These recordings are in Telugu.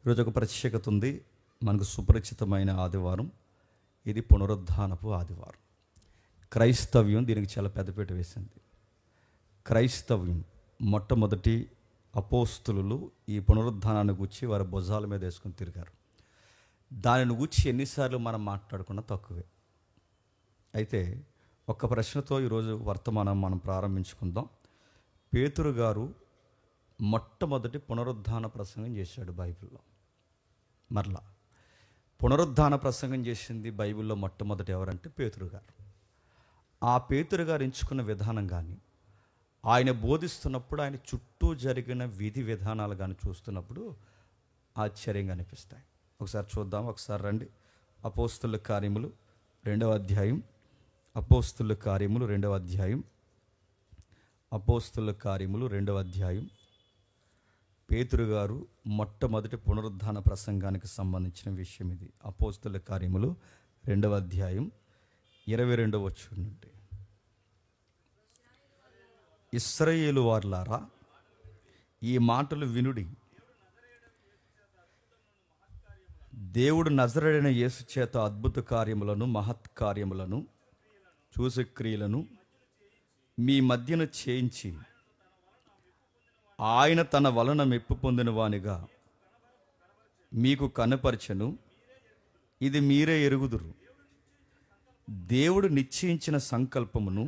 ఈరోజు ఒక ప్రత్యేకత ఉంది. మనకు సుపరిచితమైన ఆదివారం ఇది, పునరుద్ధానపు ఆదివారం. క్రైస్తవ్యం దీనికి చాలా పెద్దపీట వేసింది. క్రైస్తవ్యం మొట్టమొదటి అపోస్తులు ఈ పునరుద్ధానాన్ని గురించి వారి భుజాల మీద వేసుకొని తిరిగారు. దానిని గురించి ఎన్నిసార్లు మనం మాట్లాడుకున్నా తక్కువే. అయితే ఒక్క ప్రశ్నతో ఈరోజు వర్తమానం మనం ప్రారంభించుకుందాం. పేతురు గారు మొట్టమొదటి పునరుద్ధాన ప్రసంగం చేశాడు బైబిల్లో. మరలా పునరుద్ధాన ప్రసంగం చేసింది బైబిల్లో మొట్టమొదటి ఎవరంటే పేతురు గారు. ఆ పేతురు గారు ఎంచుకున్న విధానం కానీ, ఆయన బోధిస్తున్నప్పుడు ఆయన చుట్టూ జరిగిన విధి విధానాలు కానీ చూస్తున్నప్పుడు ఆశ్చర్యంగా అనిపిస్తాయి. ఒకసారి చూద్దాం, ఒకసారి రండి. అపోస్తుల కార్యములు 2వ అధ్యాయం, అపోస్తుల కార్యములు 2వ అధ్యాయం, అపోస్తుల కార్యములు 2వ అధ్యాయం. పేతురు గారు మొట్టమొదటి పునరుద్ధాన ప్రసంగానికి సంబంధించిన విషయం ఇది. అపోస్తుల కార్యములు 2వ అధ్యాయం 22వ వచనం నుండి. ఇశ్రాయేలు వారులారా, ఈ మాటలు వినుడి. దేవుడు నజరేయుడైన యేసు చేత అద్భుత కార్యములను, మహత్కార్యములను, సూచక్రియలను మీ మధ్యన చేయించి ఆయన తన వలన మెప్పు పొందిన వానిగా మీకు కనపరచెను. ఇది మీరే ఎరుగుదురు. దేవుడు నిశ్చయించిన సంకల్పమును,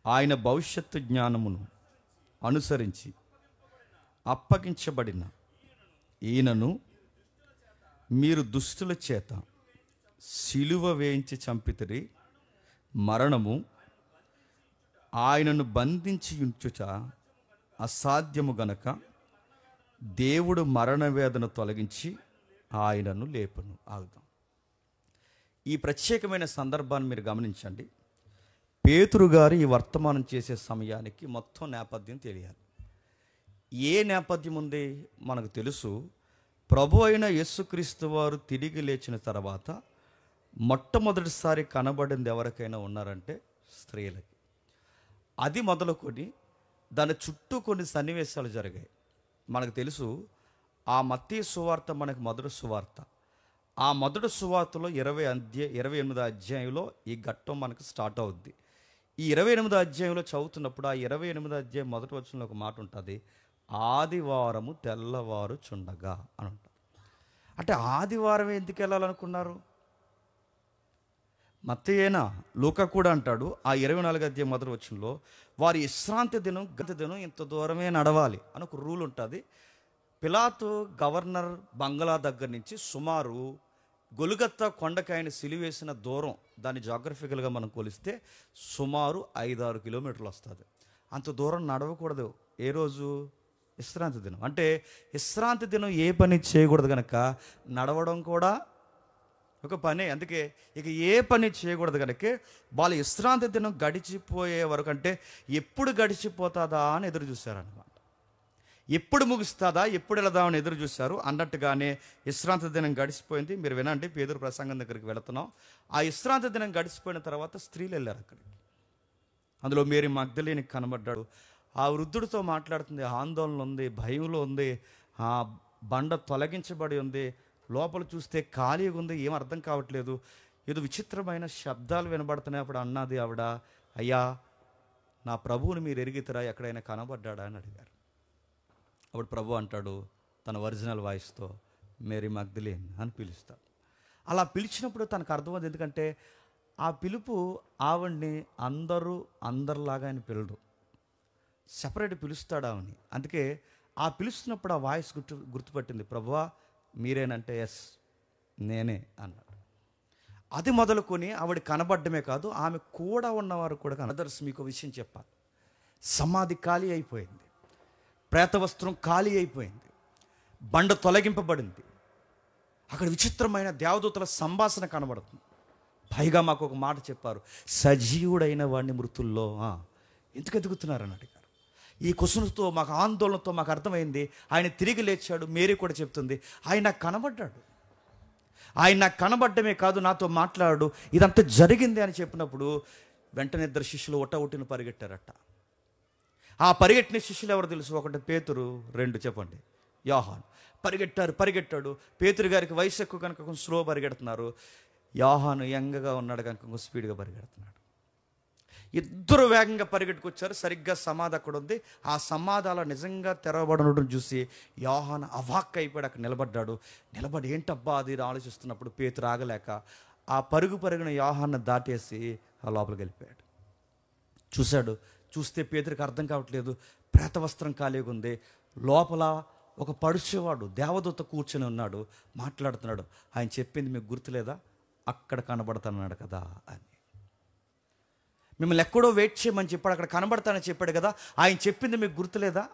ఆయన భవిష్యత్తు జ్ఞానమును అనుసరించి అప్పగించబడిన ఈయనను మీరు దుష్టుల చేత సిలువ వేయించి చంపితిరి. మరణము ఆయనను బంధించి ఉంచుట అసాధ్యము గనక దేవుడు మరణ వేదన తొలగించి ఆయనను లేపను. ఆగుదాం. ఈ ప్రత్యేకమైన సందర్భాన్ని మీరు గమనించండి. పేతురు గారు ఈ వర్తమానం చేసే సమయానికి మొత్తం నేపథ్యం తెలియాలి. ఏ నేపథ్యం ఉంది మనకు తెలుసు. ప్రభు అయిన యేసుక్రీస్తు వారు తిరిగి లేచిన తర్వాత మొట్టమొదటిసారి కనబడింది ఎవరికైనా ఉన్నారంటే స్త్రీలకి. అది మొదలుకొని దాని చుట్టూ కొన్ని సన్నివేశాలు జరిగాయి. మనకు తెలుసు, ఆ మత్తయి సువార్త మనకు మొదటి సువార్త. ఆ మొదటి సువార్తలో 28వ అధ్యాయంలో ఈ ఘట్టం మనకు స్టార్ట్ అవుద్ది. ఈ 28వ అధ్యాయంలో చదువుతున్నప్పుడు ఆ 28వ అధ్యాయం మొదటి వచనంలో ఒక మాట ఉంటుంది, ఆదివారము తెల్లవారుచుండగా అని ఉంటుంది. అంటే ఆదివారం ఎందుకు వెళ్ళాలనుకున్నారు? మత్తయేనా, లూకా కూడా అంటాడు ఆ 24వ అధ్యాయం మొదటి వచనంలో, వారి విశ్రాంతి దినం ఇంత దూరమే నడవాలి అని ఒక రూల్ ఉంటుంది. పిలాతు గవర్నర్ బంగ్లా దగ్గర నుంచి సుమారు గొలుగత్తా కొండకి ఆయన సిలివేసిన దూరం, దాన్ని జాగ్రఫికల్గా మనం కొలిస్తే సుమారు 5-6 కిలోమీటర్లు వస్తుంది. అంత దూరం నడవకూడదు. ఏ రోజు? విశ్రాంతి దినం. అంటే విశ్రాంతి దినం ఏ పని చేయకూడదు కనుక నడవడం కూడా ఒక పనే. అందుకే ఇక ఏ పని చేయకూడదు కనుక వాళ్ళ విశ్రాంతి దినం గడిచిపోయే వరకు, అంటే ఎప్పుడు గడిచిపోతుందా అని ఎదురు చూశారనమాట. ఎప్పుడు ముగుస్తుందా, ఎప్పుడు వెళదామని ఎదురు చూశారు. అన్నట్టుగానే విశ్రాంతి దినం గడిచిపోయింది. మీరు వినండి, పేతురు ప్రసంగం దగ్గరికి వెళుతున్నాం. ఆ విశ్రాంతి దినం గడిచిపోయిన తర్వాత స్త్రీలు వెళ్ళారు అక్కడికి. అందులో మేరీ మగ్దలేని కనబడ్డాడు. ఆ వృద్ధుడితో మాట్లాడుతుంది. ఆందోళన ఉంది, భయంలో ఉంది, ఆ బండ తొలగించబడి ఉంది, లోపల చూస్తే ఖాళీగా ఉంది, ఏం అర్థం కావట్లేదు, ఏదో విచిత్రమైన శబ్దాలు వినబడుతున్నాయి. అప్పుడు అన్నది ఆవిడ, అయ్యా నా ప్రభువుని మీరు ఎరిగితరా, ఎక్కడైనా కనబడ్డాడా అని అడిగారు. అప్పుడు ప్రభు అంటాడు తన ఒరిజినల్ వాయిస్తో, మేరీ మగ్దలేన్ అని పిలుస్తాడు. అలా పిలిచినప్పుడు తనకు అర్థమైంది. ఎందుకంటే ఆ పిలుపు ఆవిడ్ని అందరిలాగా ఆయన పిలడు, సెపరేట్ పిలుస్తాడు ఆవిని. అందుకే ఆ పిలుస్తున్నప్పుడు ఆ వాయిస్ గుర్తుపట్టింది. ప్రభువా మీరేనంటే ఎస్ నేనే అన్నాడు. అది మొదలుకొని ఆవిడ కనబడ్డమే కాదు, ఆమె కూడా ఉన్నవారు కూడా అదర్స్. మీకు విషయం చెప్పాలి, సమాధి ఖాళీ అయిపోయింది, ప్రేతవస్త్రం ఖాళీ అయిపోయింది, బండ తొలగింపబడింది. అక్కడ విచిత్రమైన దేవదూతల సంభాషణ కనబడుతుంది. పైగా మాకు ఒక మాట చెప్పారు, సజీవుడైన వాడిని మృతుల్లో ఎందుకు ఎదుగుతున్నారని అడిగారు. ఈ క్వశ్చన్తో మాకు ఆందోళనతో మాకు అర్థమైంది ఆయన తిరిగి లేచాడు. మేరీ కూడా చెప్తుంది, ఆయన నాకు కనబడ్డాడు, ఆయన నాకు కనబడ్డమే కాదు నాతో మాట్లాడు, ఇదంతా జరిగింది అని చెప్పినప్పుడు వెంటనే 2 శిష్యులు ఒట్టిన పరిగెట్టారట. ఆ పరిగెట్టిన శిష్యులు ఎవరు తెలుసు? ఒకటి పేతురు, 2 చెప్పండి యోహాను. పరిగెట్టాడు. పేతురు గారికి వయసు ఎక్కువ కనుక కొంచెం స్లో పరిగెడుతున్నారు. యోహాను యంగగా ఉన్నాడు కనుక కొంచెం స్పీడ్గా పరిగెడుతున్నాడు. ఇద్దరు వేగంగా పరిగెట్టుకొచ్చారు. సరిగ్గా సమాధి అక్కడ ఉంది. ఆ సమాధి అలా నిజంగా తెరవబడడం చూసి యోహాను అవాక్ అయిపోయాడు. అక్కడ నిలబడి ఏంటబ్బా అది ఆలోచిస్తున్నప్పుడు పేతురు ఆగలేక ఆ పరుగున యోహాను దాటేసి ఆ లోపలికి వెళ్ళిపోయాడు. చూస్తే పేతురికి అర్థం కావట్లేదు. ప్రేత వస్త్రం ఖాళీగా ఉంది. లోపల ఒక పడుచేవాడు దేవదూత కూర్చొని ఉన్నాడు, మాట్లాడుతున్నాడు. ఆయన చెప్పింది మీకు గుర్తులేదా? అక్కడ కనబడతానన్నాడు కదా అని. మిమ్మల్ని ఎక్కడో వెయిట్ చేయమని చెప్పాడు, అక్కడ కనబడతానని చెప్పాడు కదా, ఆయన చెప్పింది మీకు గుర్తులేదా?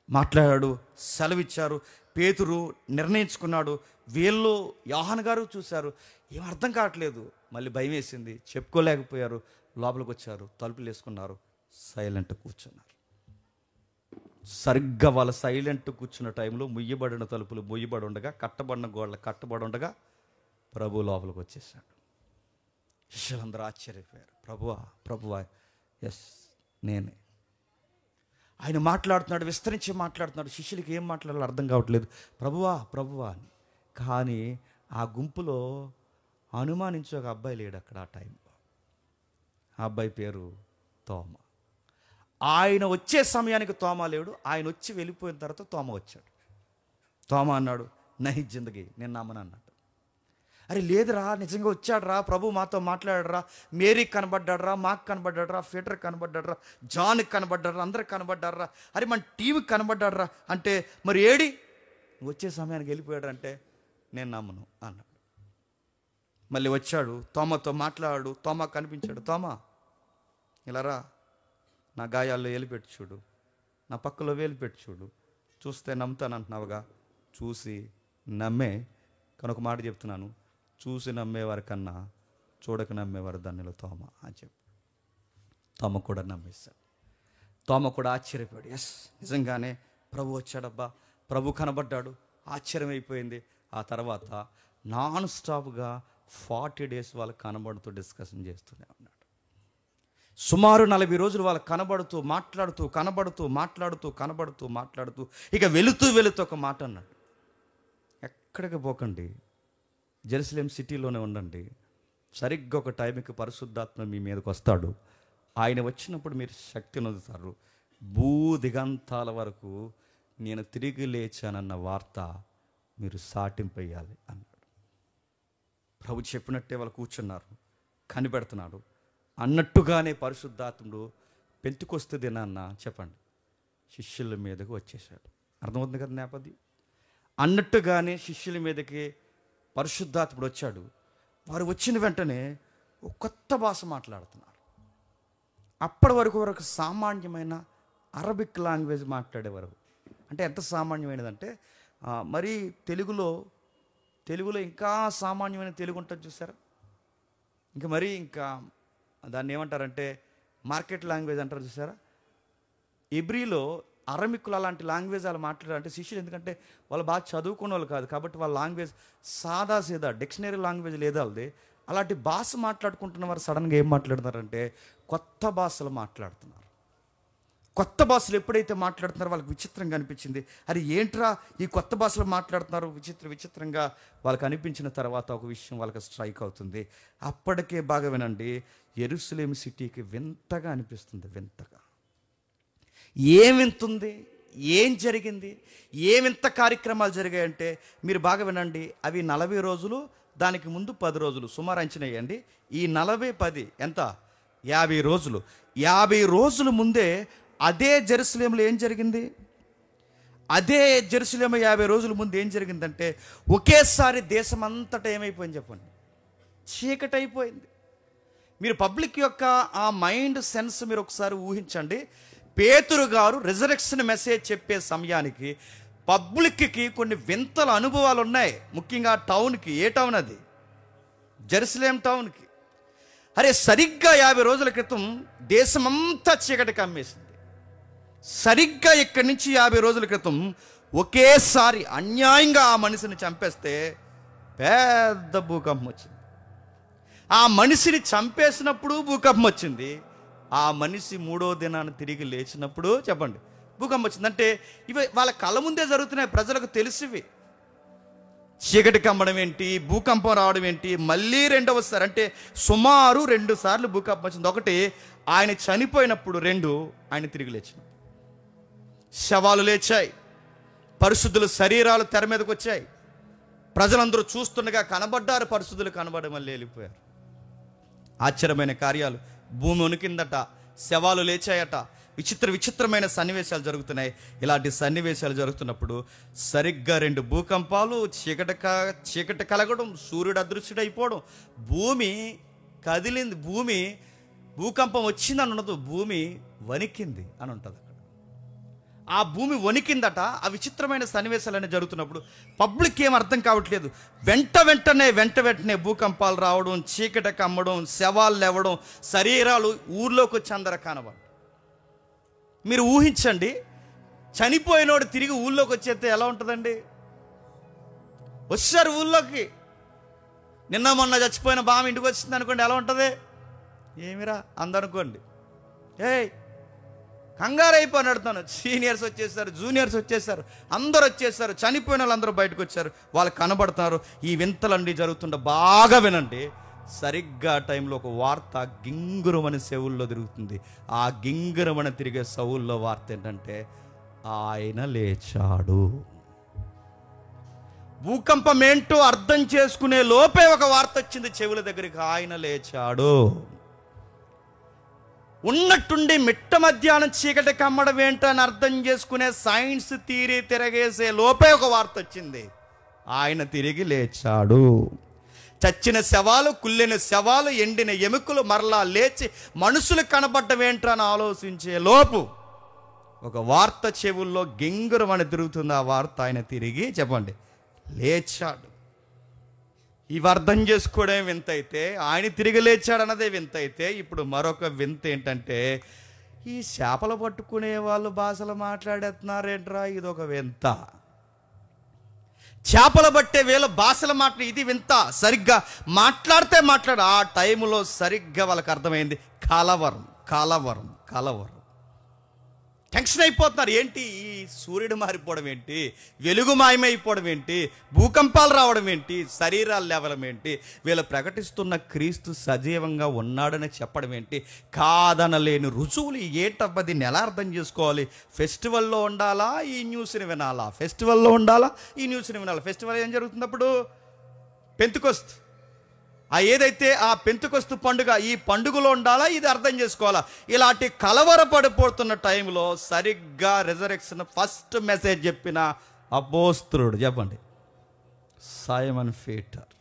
మాట్లాడాడు, సెలవిచ్చారు. పేతురు నిర్ణయించుకున్నాడు. వీళ్ళు యోహాను గారు చూశారు, ఏం అర్థం కావట్లేదు. మళ్ళీ భయం వేసింది, చెప్పుకోలేకపోయారు. లోపలికి వచ్చారు, తలుపులు వేసుకున్నారు, సైలెంట్ కూర్చున్నారు. సరిగ్గా వాళ్ళ సైలెంట్ కూర్చున్న టైంలో ముయ్యబడిన తలుపులు ముయ్యబడి ఉండగా, కట్టబడిన గోడలు కట్టబడి ఉండగా ప్రభు లోపలికి వచ్చేసాడు. శిష్యులందరూ ఆశ్చర్యపోయారు. ప్రభువా ఎస్ నేనే. ఆయన మాట్లాడుతున్నాడు, విస్తరించి మాట్లాడుతున్నాడు. శిష్యులకి ఏం మాట్లాడాలో అర్థం కావట్లేదు. ప్రభువా అని. కానీ ఆ గుంపులో అనుమానించే ఒక అబ్బాయి లేడు అక్కడ ఆ టైంలో. ఆ అబ్బాయి పేరు తోమ. ఆయన వచ్చే సమయానికి తోమ లేడు. ఆయన వచ్చి వెళ్ళిపోయిన తర్వాత తోమ వచ్చాడు. తోమ అన్నాడు, నహి జిందగీ, నేను నమ్మను అన్నాడు. అరే లేదురా, నిజంగా వచ్చాడురా, ప్రభు మాతో మాట్లాడారా, మేరీకి కనబడ్డాడురా, మాకు కనబడ్డాడురా, పీటర్కి కనబడ్డాడురా, జాన్కి కనబడ్డాడురా, అందరికి కనబడ్డాడురా, అరే మన టీవీకి కనబడ్డాడురా అంటే, మరి ఏడి వచ్చే సమయానికి వెళ్ళిపోయాడు అంటే నేను నమ్మను అన్నాడు. మళ్ళీ వచ్చాడు, తోమతో మాట్లాడాడు. తోమ కనిపించాడు. తోమ ఇలా రా, నా గాయాల్లో వేలిపెట్టి చూడు, నా పక్కలో వేలిపెట్టి చూడు, చూస్తే నమ్ముతానంటున్నావుగా, చూసి నమ్మే. కనుక మాట చెప్తున్నాను, చూసి నమ్మేవారి కన్నా చూడక నమ్మేవారు ధన్యులు తోమ అని చెప్పి తోమ కూడా నమ్మేశాడు. తోమ కూడా ఆశ్చర్యపోయాడు. ఎస్ నిజంగానే ప్రభు వచ్చాడబ్బా, ప్రభు కనబడ్డాడు. ఆశ్చర్యం అయిపోయింది. ఆ తర్వాత నాన్ స్టాప్గా 40 days వాళ్ళకి కనబడుతూ డిస్కషన్ చేస్తూనే ఉన్నాడు. సుమారు 40 రోజులు వాళ్ళకి కనబడుతూ మాట్లాడుతూ ఇక వెళుతూ ఒక మాట అన్నాడు, ఎక్కడికి పోకండి, జెరూసలేం సిటీలోనే ఉండండి. సరిగ్గా ఒక టైంకి పరిశుద్ధాత్మ మీ మీదకి వస్తాడు. ఆయన వచ్చినప్పుడు మీరు శక్తిని పొందుతారు. భూ దిగంతాల వరకు నేను తిరిగి లేచానన్న వార్త మీరు సాటింపేయాలి అన్నాడు. ప్రభు చెప్పినట్టే వాళ్ళు కూర్చున్నారు, కనిపెడుతున్నాడు. అన్నట్టుగానే పరిశుద్ధాత్ముడు పెంతుకొస్తే దినాన్న చెప్పండి శిష్యుల మీదకి వచ్చేసాడు. అర్థమవుతుంది కదా నేపథ్యం. అన్నట్టుగానే శిష్యుల మీదకి పరిశుద్ధాత్ముడు వచ్చాడు. వారు వచ్చిన వెంటనే ఒక కొత్త భాష మాట్లాడుతున్నారు. అప్పటి వరకు సామాన్యమైన అరబిక్ లాంగ్వేజ్ మాట్లాడేవారు. అంటే ఎంత సామాన్యమైనదంటే మరి తెలుగులో ఇంకా సామాన్యమైన తెలుగు ఉంటుంది చూసారా. ఇంకా దాన్ని ఏమంటారంటే మార్కెట్ లాంగ్వేజ్ అంటారు చూసారా. ఎబ్రీలో అరమిక్కులు అలాంటి లాంగ్వేజ్ వాళ్ళు మాట్లాడారంటే శిష్యులు, ఎందుకంటే వాళ్ళు బాగా చదువుకున్న వాళ్ళు కాదు కాబట్టి వాళ్ళ లాంగ్వేజ్ సాదా డిక్షనరీ లాంగ్వేజ్ లేదా వాళ్ళది. అలాంటి భాష మాట్లాడుకుంటున్న వారు సడన్గా ఏం మాట్లాడుతున్నారంటే కొత్త భాషలు మాట్లాడుతున్నారు. కొత్త భాషలు ఎప్పుడైతే మాట్లాడుతున్నారో వాళ్ళకి విచిత్రంగా అనిపించింది. అది ఏంట్రా ఈ కొత్త భాషలో మాట్లాడుతున్నారు విచిత్రంగా వాళ్ళకి అనిపించిన తర్వాత ఒక విషయం వాళ్ళకి స్ట్రైక్ అవుతుంది. అప్పటికే బాగా వినండి, యెరూషలేము సిటీకి వింతగా అనిపిస్తుంది. వింతగా ఏం వింతుంది, ఏం జరిగింది, ఏమింత కార్యక్రమాలు జరిగాయంటే మీరు బాగా వినండి. అవి 40 రోజులు, దానికి ముందు 10 రోజులు సుమారు అంచనా వేయండి. ఈ 40, 10 ఎంత 50 రోజులు. 50 రోజుల ముందే అదే జెరూసలేములో ఏం జరిగింది? అదే జెరూసలేము 50 రోజుల ముందు ఏం జరిగిందంటే ఒకేసారి దేశం అంతటా ఏమైపోయింది చెప్పండి, చీకటి అయిపోయింది. మీరు పబ్లిక్ యొక్క ఆ మైండ్ సెన్స్ మీరు ఒకసారి ఊహించండి. పేతురు గారు రిజరెక్షన్ మెసేజ్ చెప్పే సమయానికి పబ్లిక్కి కొన్ని వింతల అనుభవాలు ఉన్నాయి. ముఖ్యంగా టౌన్కి. ఏ టౌన్ అది? జెరూసలేం టౌన్కి. అరే సరిగ్గా 50 రోజుల క్రితం దేశమంతా చీకటి కమ్మేసింది. సరిగ్గా ఇక్కడి నుంచి 50 రోజుల క్రితం ఒకేసారి అన్యాయంగా ఆ మనిషిని చంపేస్తే పెద్ద భూకంపం వచ్చింది. ఆ మనిషిని చంపేసినప్పుడు భూకంపం వచ్చింది. ఆ మనిషి 3వ దినాన్ని తిరిగి లేచినప్పుడు చెప్పండి భూకంపం వచ్చింది. అంటే ఇవి వాళ్ళ కళ్ళ ముందే జరుగుతున్నాయి, ప్రజలకు తెలిసివి. చీకటి కమ్మడం ఏంటి, భూకంపం రావడం ఏంటి, మళ్ళీ రెండవసారి అంటే సుమారు 2 సార్లు భూకంపం వచ్చింది. ఒకటి ఆయన చనిపోయినప్పుడు, 2 ఆయన తిరిగి లేచినప్పుడు. శవాలు లేచాయి, పరిశుద్ధుల శరీరాలు తెర మీదకి వచ్చాయి. ప్రజలందరూ చూస్తుండగా కనబడ్డారు, పరిశుద్ధులు కనబడి మళ్ళీ వెళ్ళిపోయారు. ఆశ్చర్యమైన కార్యాలు. భూమి వణికిందట, శవాలు లేచాయట. విచిత్రమైన సన్నివేశాలు జరుగుతున్నాయి. ఇలాంటి సన్నివేశాలు జరుగుతున్నప్పుడు సరిగ్గా 2 భూకంపాలు, చీకటి కలగడం, సూర్యుడు అదృశ్యుడైపోవడం, భూమి కదిలింది. భూకంపం వచ్చిందని ఉండదు, భూమి వణికింది అని ఉంటుంది అక్కడ. ఆ భూమి వణికిందట. ఆ విచిత్రమైన సన్నివేశాలన్నీ జరుగుతున్నప్పుడు పబ్లిక్ ఏం అర్థం కావట్లేదు. వెంటనే భూకంపాలు రావడం, చీకటి కమ్మడం, శవాలు లేవడం, శరీరాలు ఊర్లోకి వచ్చి అందరూ కనబడు. మీరు ఊహించండి, చనిపోయినోడు తిరిగి ఊళ్ళోకి వచ్చేస్తే ఎలా ఉంటుందండి? వచ్చారు ఊళ్ళోకి, నిన్న మొన్న చచ్చిపోయిన బామ్మ ఇంటికి వచ్చింది అనుకోండి, ఎలా ఉంటుంది? ఏమిరా అందనుకోండి, కంగారు అయిపోయి నడుతాను. సీనియర్స్ వచ్చేసారు, జూనియర్స్ వచ్చేసారు, అందరూ వచ్చేసారు. చనిపోయిన వాళ్ళందరూ బయటకు వచ్చారు, వాళ్ళు కనబడుతున్నారు. ఈ వింతలన్నీ జరుగుతుండే బాగా వినండి. సరిగ్గా టైంలో ఒక వార్త గింగురమని చెవుల్లో తిరుగుతుంది. ఆ గింగురమని తిరిగే చెవుల్లో వార్త ఏంటంటే ఆయన లేచాడు. భూకంపం ఏంటో అర్థం చేసుకునే లోపే ఒక వార్త వచ్చింది చెవుల దగ్గరికి, ఆయన లేచాడు. ఉన్నట్టుండి మిట్ట మధ్యాహ్నం చీకటి కమ్మడం ఏంటని అర్థం చేసుకునే సైన్స్ థియరీ తిరగేసే లోపే ఒక వార్త వచ్చింది, ఆయన తిరిగి లేచాడు. చచ్చిన శవాలు, కుళ్ళిన శవాలు, ఎండిన ఎముకలు మరలా లేచి మనుషులు కనబడ్డం ఏంటని ఆలోచించే లోపు ఒక వార్త చెవుల్లో గింగురమని తిరుగుతుంది. ఆ వార్త ఆయన తిరిగి చెప్పండి లేచాడు. ఇవి అర్థం చేసుకోవడం వింత అయితే, ఆయన తిరిగి లేచాడు అన్నదే వింత అయితే, ఇప్పుడు మరొక వింత ఏంటంటే ఈ చేపలు పట్టుకునే వాళ్ళు భాషలు మాట్లాడేస్తున్నారేంట్రా, ఇది ఒక వింత. చేపలు పట్టే వేళ భాషలు మాట్లాడి ఇది వింత. సరిగ్గా మాట్లాడితే ఆ టైంలో సరిగ్గా వాళ్ళకి అర్థమైంది కలవరం. టెన్షన్ అయిపోతున్నారు. ఏంటి ఈ సూర్యుడు మారిపోవడం ఏంటి, వెలుగు మాయమైపోవడం ఏంటి, భూకంపాలు రావడం ఏంటి, శరీరాలు లేవడం ఏంటి, వీళ్ళు ప్రకటిస్తున్న క్రీస్తు సజీవంగా ఉన్నాడని చెప్పడం ఏంటి, కాదనలేని రుజువులు ఏటబ్బది నెల అర్థం చేసుకోవాలి. ఫెస్టివల్లో ఉండాలా ఈ న్యూస్ని వినాలా, ఫెస్టివల్లో ఉండాలా ఈ న్యూస్ని వినాలా. ఫెస్టివల్ ఏం జరుగుతుంది అప్పుడు? పెంతెకొస్తు. ఏదైతే ఆ పెంతెకొస్తు పండుగ, ఈ పండుగలో ఉండాలా, ఇది అర్థం చేసుకోవాలా. ఇలాంటి కలవరపడిపోతున్న టైంలో సరిగ్గా రిజరెక్షన్ ఫస్ట్ మెసేజ్ చెప్పిన అపోస్తలుడు చెప్పండి సైమన్ పీటర్.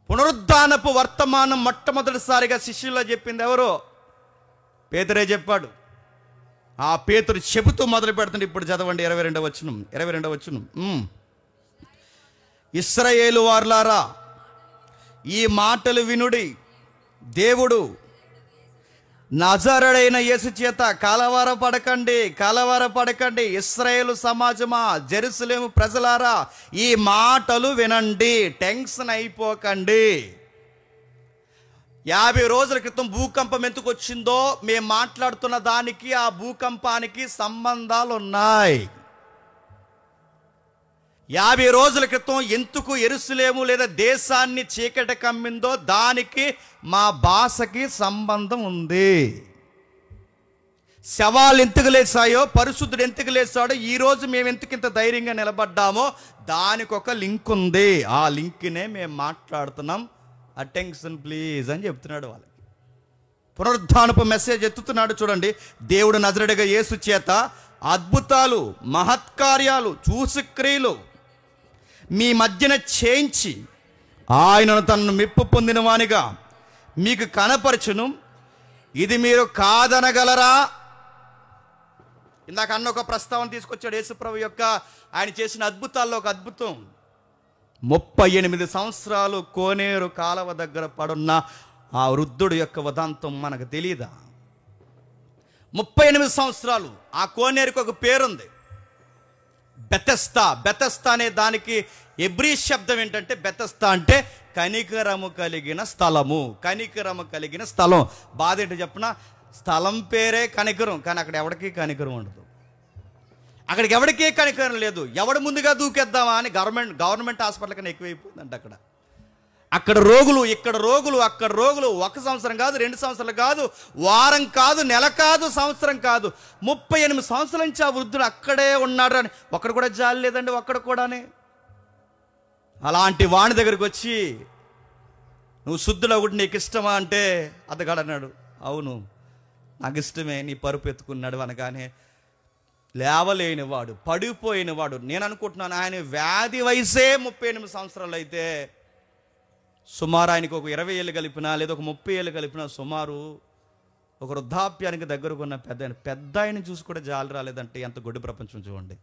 పునరుద్ధానపు వర్తమానం మొట్టమొదటిసారిగా శిష్యుల్లో చెప్పింది ఎవరో? పేతురే చెప్పాడు. ఆ పేతురు చెబుతూ మొదలు పెడుతుంది. ఇప్పుడు చదవండి 22వ వచనం. ఇశ్రాయేలు వార్లారా, ఈ మాటలు వినుడి. దేవుడు నజరేయుడైన యేసు చేత కలవరపడకండి. ఇశ్రాయేలు సమాజమా, జెరూసలేము ప్రజలారా, ఈ మాటలు వినండి, టెన్షన్ అయిపోకండి. 50 రోజుల క్రితం భూకంపం ఎందుకు వచ్చిందో మేము మాట్లాడుతున్న దానికి ఆ భూకంపానికి సంబంధాలు ఉన్నాయి. 50 రోజుల క్రితం ఎందుకు యెరూషలేము లేదా దేశాన్ని చీకటి కమ్మిందో దానికి మా భాషకి సంబంధం ఉంది. శవాలు ఎంతకు లేచాయో, పరిశుద్ధుడు ఎంతకు లేచాడో, ఈరోజు మేము ఎంతకింత ధైర్యంగా నిలబడ్డామో దానికి ఒక లింక్ ఉంది. ఆ లింక్నే మేము మాట్లాడుతున్నాం. అటెన్షన్ ప్లీజ్ అని చెప్తున్నాడు వాళ్ళకి. పునరుద్ధానపు మెసేజ్ ఎత్తుతున్నాడు. చూడండి, దేవుడు నజరేయుడైన యేసు చేత అద్భుతాలు, మహత్కార్యాలు, సూచక్రియలు మీ మధ్యన చేయించి ఆయనను తనను మెప్పు పొందిన వానిగా మీకు కనపరచును. ఇది మీరు కాదనగలరా? ఇందాక అన్న ఒక ప్రస్తావన తీసుకొచ్చాడు యేసుప్రభు యొక్క ఆయన చేసిన అద్భుతాల్లో ఒక అద్భుతం. 38 సంవత్సరాలు కోనేరు కాలవ దగ్గర పడున్న ఆ వృద్ధుడు యొక్క వదాంతం మనకు తెలియదా? 38 సంవత్సరాలు. ఆ కోనేరుకు ఒక పేరుంది, బెతెస్దా అనే దానికి ఎబ్రీ శబ్దం ఏంటంటే, బెతెస్దా అంటే కనికరము కలిగిన స్థలం. బాధ ఏంటో చెప్పిన, స్థలం పేరే కనికరం, కానీ అక్కడ ఎవరికి కనికరం ఉండదు. అక్కడికి ఎవరికే కనికరం లేదు. ఎవడు ముందుగా దూకేద్దామా అని గవర్నమెంట్ హాస్పిటల్ కన్నా ఎక్కువైపోయిందంట అక్కడ రోగులు, ఇక్కడ రోగులు, అక్కడ రోగులు. 1 సంవత్సరం కాదు, 2 సంవత్సరాలు కాదు, వారం కాదు, నెల కాదు, సంవత్సరం కాదు, 38 సంవత్సరాల నుంచి ఆ వృద్ధుడు అక్కడే ఉన్నాడు అని ఒక్కడ కూడా జాలి లేదండి. ఒక్కడ కూడానే. అలాంటి వాణి దగ్గరికి వచ్చి, నువ్వు శుద్ధుడు ఒకటి నీకు ఇష్టమా అంటే అతగాడు అన్నాడు, అవును నాకు ఇష్టమే, నీ పరుపు ఎత్తుకున్నాడు అనగానే లేవలేనివాడు, పడిపోయినవాడు. నేను అనుకుంటున్నాను ఆయన వ్యాధి వయసే 38 సంవత్సరాలు అయితే సుమారు ఆయనకు ఒక 20 ఏళ్ళు కలిపినా లేదా ఒక 30 ఏళ్ళు కలిపినా సుమారు ఒక వృద్ధాప్యానికి దగ్గరకున్న పెద్ద ఆయన చూసి కూడా జాలి రాలేదంటే ఎంత గొడ్డు ప్రపంచం చూడండి.